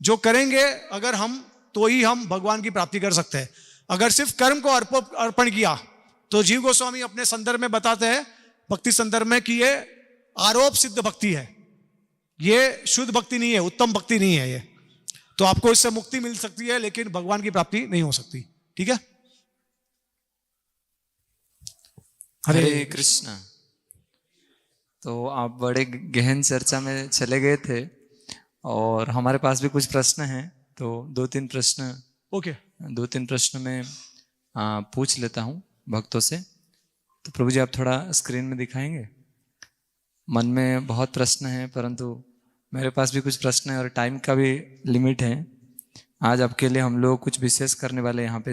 जो करेंगे अगर हम, तो ही हम भगवान की प्राप्ति कर सकते हैं। अगर सिर्फ कर्म को अर्पण किया तो जीव गोस्वामी अपने संदर्भ में बताते हैं, भक्ति संदर्भ में, कि ये आरोप सिद्ध भक्ति है, ये शुद्ध भक्ति नहीं है, उत्तम भक्ति नहीं है ये। तो आपको इससे मुक्ति मिल सकती है लेकिन भगवान की प्राप्ति नहीं हो सकती। ठीक है, हरे कृष्णा। तो आप बड़े गहन चर्चा में चले गए थे और हमारे पास भी कुछ प्रश्न हैं, तो 2-3 प्रश्न ओके। 2-3 प्रश्न मैं पूछ लेता हूँ भक्तों से। तो प्रभु जी आप थोड़ा स्क्रीन में दिखाएंगे। मन में बहुत प्रश्न हैं परंतु मेरे पास भी कुछ प्रश्न हैं और टाइम का भी लिमिट है। आज आपके लिए हम लोग कुछ विशेष करने वाले यहाँ पे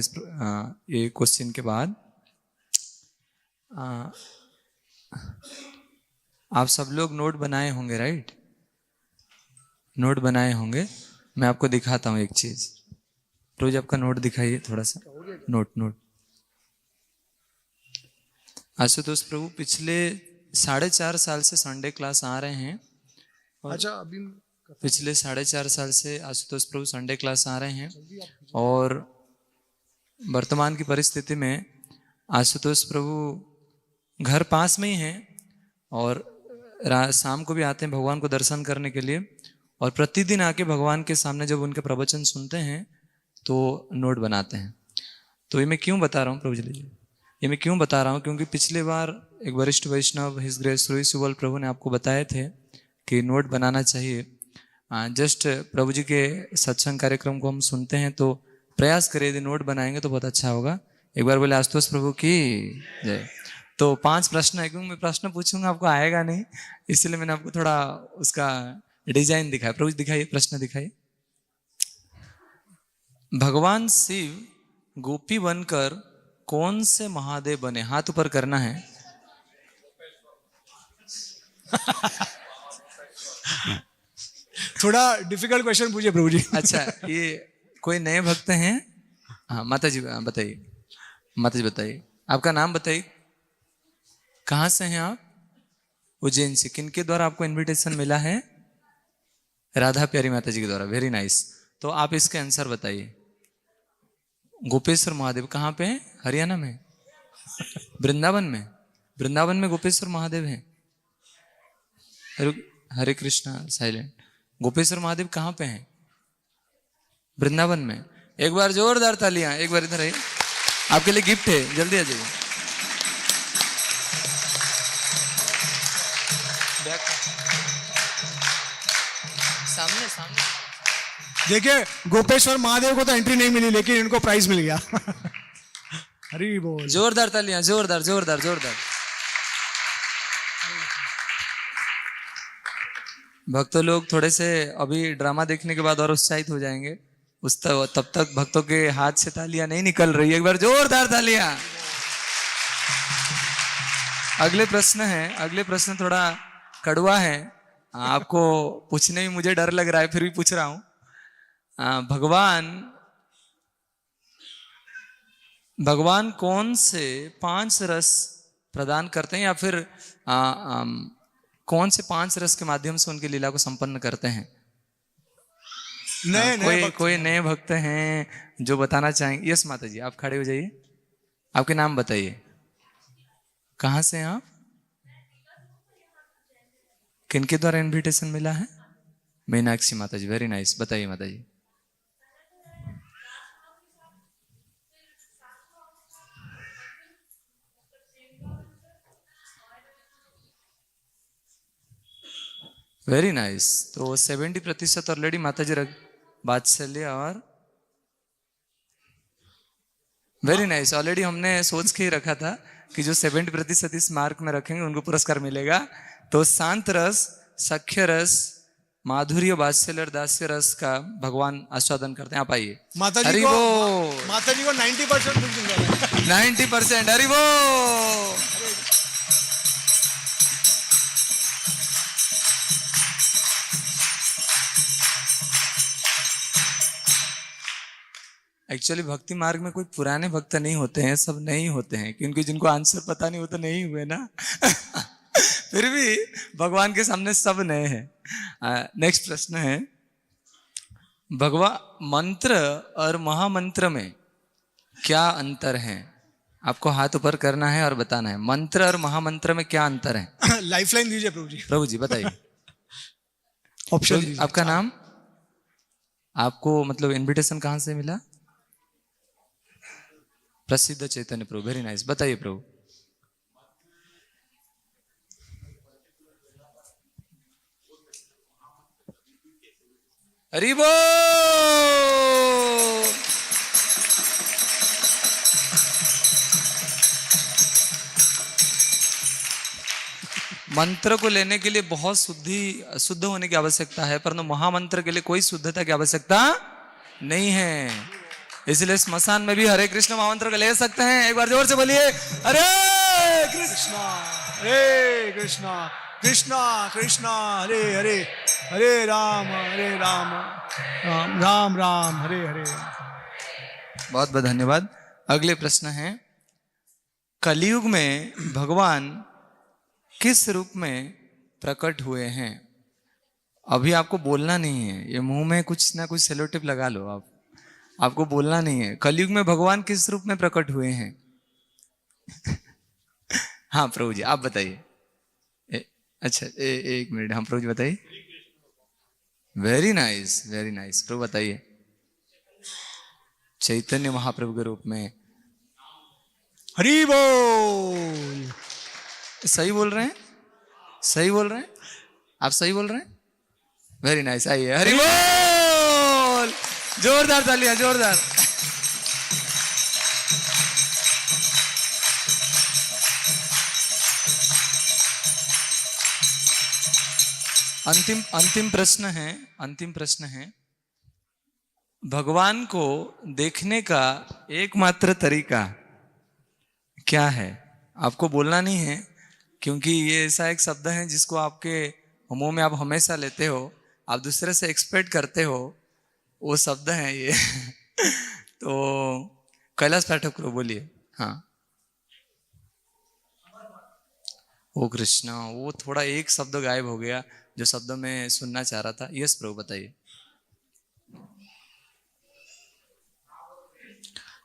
ये क्वेश्चन के बाद। आप सब लोग नोट बनाए होंगे, राइट? नोट बनाए होंगे। मैं आपको दिखाता हूँ एक चीज। रोज आपका नोट दिखाइए थोड़ा सा। नोट आशुतोष प्रभु पिछले 4.5 साल से संडे क्लास आ रहे हैं। अच्छा, अभी पिछले 4.5 साल से आशुतोष प्रभु संडे क्लास आ रहे हैं और वर्तमान की परिस्थिति में आशुतोष प्रभु घर पास में ही हैं और शाम को भी आते हैं भगवान को दर्शन करने के लिए, और प्रतिदिन आके भगवान के सामने जब उनके प्रवचन सुनते हैं तो नोट बनाते हैं। तो ये मैं क्यों बता रहा हूँ प्रभु जी, ये मैं क्यों बता रहा हूँ, क्योंकि पिछले बार एक वरिष्ठ वैष्णव हिज ग्रेस श्री सुबल प्रभु ने आपको बताए थे कि नोट बनाना चाहिए। जस्ट प्रभु जी के सत्संग कार्यक्रम को हम सुनते हैं तो प्रयास करें, यदि नोट बनाएंगे तो बहुत अच्छा होगा। एक बार बोले आशुतोष प्रभु की जय। तो 5 प्रश्न है, क्योंकि मैं प्रश्न पूछूंगा आपको आएगा नहीं, इसलिए मैंने आपको थोड़ा उसका डिजाइन दिखाया। प्रभु जी दिखाइए, प्रश्न दिखाइए। भगवान शिव गोपी बनकर कौन से महादेव बने? हाथ ऊपर करना है। थोड़ा डिफिकल्ट क्वेश्चन पूछिए प्रभु जी। अच्छा, ये कोई नए भक्त हैं? हाँ माता जी बताइए। माता जी बताइए, आपका नाम बताइए, कहाँ से हैं आप? उज्जैन से। किनके द्वारा आपको इनविटेशन मिला है? राधा प्यारी माता जी के द्वारा। Very nice. तो आप इसके आंसर बताइए। गोपेश्वर महादेव कहाँ पे है? हरियाणा में, वृंदावन में। वृंदावन में गोपेश्वर महादेव हैं। हरे कृष्णा, साइलेंट। गोपेश्वर महादेव कहाँ पे हैं? वृंदावन में। एक बार जोरदार तालियां। एक बार इधर आइए, आपके लिए गिफ्ट है, जल्दी आ जाइए। सामने सामने देखिए, गोपेश्वर महादेव को तो एंट्री नहीं मिली लेकिन इनको प्राइज मिल गया। हरी बोल। जोरदार तालियां, जोरदार जोरदार जोरदार। भक्तों लोग थोड़े से अभी ड्रामा देखने के बाद और उत्साहित हो जाएंगे, तब तक भक्तों के हाथ से तालियां नहीं निकल रही। एक बार जोरदार तालियां। अगले प्रश्न है, अगले प्रश्न थोड़ा कड़वा है, आपको पूछने में मुझे डर लग रहा है फिर भी पूछ रहा हूं। भगवान कौन से 5 रस प्रदान करते हैं, या फिर कौन से 5 रस के माध्यम से उनकी लीला को संपन्न करते हैं? कोई नए भक्त हैं जो बताना चाहेंगे? यस माता जी, आप खड़े हो जाइए, आपके नाम बताइए, कहाँ से हैं आप, किनके द्वारा इनविटेशन मिला है? मीनाक्षी माता जी। Very nice. बताइए माता जी। Very nice. तो 70% ऑलरेडी माता जी रख वात्सल्य और वेरी नाइस। ऑलरेडी हमने सोच के ही रखा था कि जो 70% इस मार्क में रखेंगे उनको पुरस्कार मिलेगा। तो शांत रस, सख्य रस, माधुर्य, वात्सल्य और दास्य रस का भगवान आस्वादन करते हैं। आप आइए। माता जी हरि को बोल। माता जी को 90% बुक मिल रहा है। 90%। हरि बोल। एक्चुअली भक्ति मार्ग में कोई पुराने भक्त नहीं होते हैं, सब नहीं होते हैं, क्योंकि जिनको आंसर पता नहीं वो तो नहीं हुए ना। फिर भी भगवान के सामने सब नए हैं। नेक्स्ट प्रश्न है, भगवान मंत्र और महामंत्र में क्या अंतर है? आपको हाथ ऊपर करना है और बताना है मंत्र और महामंत्र में क्या अंतर है। लाइफलाइन दीजिए प्रभु जी, प्रभु जी बताइए। ऑप्शन दीजिए। आपका नाम, आपको मतलब इनविटेशन कहाँ से मिला? प्रसिद्ध चैतन्य प्रभु। Very nice. बताइए प्रभु। हरि बोल। मंत्र को लेने के लिए बहुत शुद्ध होने की आवश्यकता है, परंतु महामंत्र के लिए कोई शुद्धता की आवश्यकता नहीं है। इसलिए स्मशान में भी हरे कृष्ण महामंत्र को ले सकते हैं। एक बार जोर से बोलिए, हरे कृष्ण हरे कृष्णा कृष्णा कृष्णा हरे हरे, हरे राम राम राम राम हरे हरे। बहुत बहुत धन्यवाद। अगले प्रश्न है, कलयुग में भगवान किस रूप में प्रकट हुए हैं? अभी आपको बोलना नहीं है, ये मुंह में कुछ ना कुछ सेलो टेप लगा लो। आपको बोलना नहीं है। कलयुग में भगवान किस रूप में प्रकट हुए हैं? हाँ प्रभु जी आप बताइए। अच्छा एक मिनट। हाँ प्रभु जी बताइए। Very nice, very nice. Prabhu बताइए। चैतन्य महाप्रभु के रूप में। हरि बोल। सही बोल रहे हैं, सही बोल रहे हैं, आप सही बोल रहे हैं। Very nice. आइए। हरि बोल। जोरदार तालियां, जोरदार। अंतिम प्रश्न है, अंतिम प्रश्न है, भगवान को देखने का एकमात्र तरीका क्या है? आपको बोलना नहीं है, क्योंकि ये ऐसा एक शब्द है जिसको आपके मुंह में आप हमेशा लेते हो, आप दूसरे से एक्सपेक्ट करते हो, वो शब्द है ये। तो कैलाश पाठक को बोलिए। हाँ। ओ कृष्णा, वो थोड़ा एक शब्द गायब हो गया जो शब्द मैं सुनना चाह रहा था। यस प्रभु बताइए।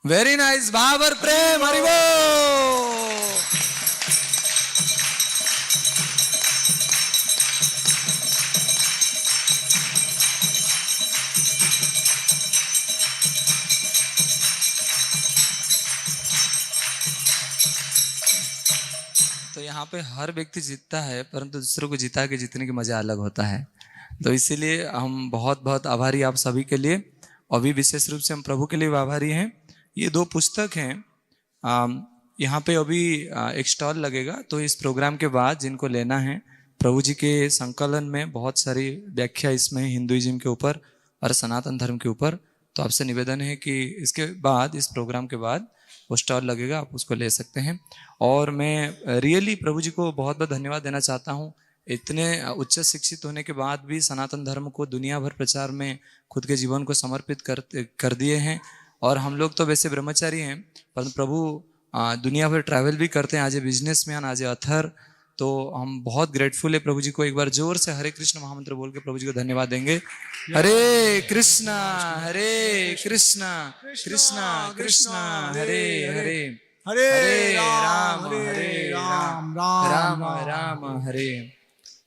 Very nice. भाव और प्रेम। हरि बोल। तो यहाँ पे हर व्यक्ति जीतता है, परंतु दूसरों को जिता के जीतने की मजा अलग होता है। तो इसीलिए हम बहुत बहुत आभारी आप सभी के लिए, और भी विशेष रूप से हम प्रभु के लिए भी आभारी हैं। ये 2 पुस्तक हैं। यहाँ पे अभी एक स्टॉल लगेगा, तो इस प्रोग्राम के बाद जिनको लेना है, प्रभु जी के संकलन में बहुत सारी व्याख्या इसमें हिंदुइज्म के ऊपर और सनातन धर्म के ऊपर। तो आपसे निवेदन है कि इसके बाद, इस प्रोग्राम के बाद वो स्टॉल लगेगा, आप उसको ले सकते हैं। और मैं रियली प्रभु जी को बहुत बहुत धन्यवाद देना चाहता हूँ। इतने उच्च शिक्षित होने के बाद भी सनातन धर्म को दुनिया भर प्रचार में खुद के जीवन को समर्पित कर दिए हैं। और हम लोग तो वैसे ब्रह्मचारी हैं, पर प्रभु दुनिया भर ट्रैवल भी करते हैं, आज ए बिजनेसमैन, आज ए अथर। तो हम बहुत ग्रेटफुल है प्रभु जी को। एक बार जोर से हरे कृष्ण महामंत्र बोल के प्रभु जी को धन्यवाद देंगे। हरे कृष्णा कृष्णा कृष्णा हरे हरे, हरे राम राम राम राम हरे।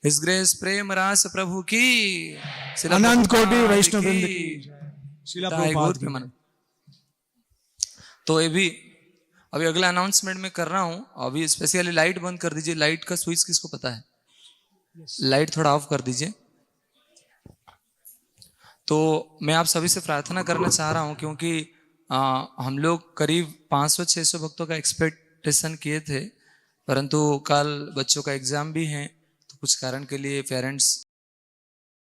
इस ग्रेस प्रेम रास प्रभु की, अनंत कोटि वैष्णव वृंद की जय। श्रीला प्रभुपाद की मन। तो ये भी अभी अगला अनाउंसमेंट में कर रहा हूं। अभी स्पेशली लाइट बंद कर दीजिए। लाइट का स्विच किसको पता है? लाइट थोड़ा ऑफ कर दीजिए। तो मैं आप सभी से प्रार्थना करना चाह रहा हूं, क्योंकि हम लोग करीब 500-600 भक्तों का एक्सपेक्टेशन किए थे, परंतु कल बच्चों का एग्ज़ाम भी है, तो कुछ कारण के लिए पेरेंट्स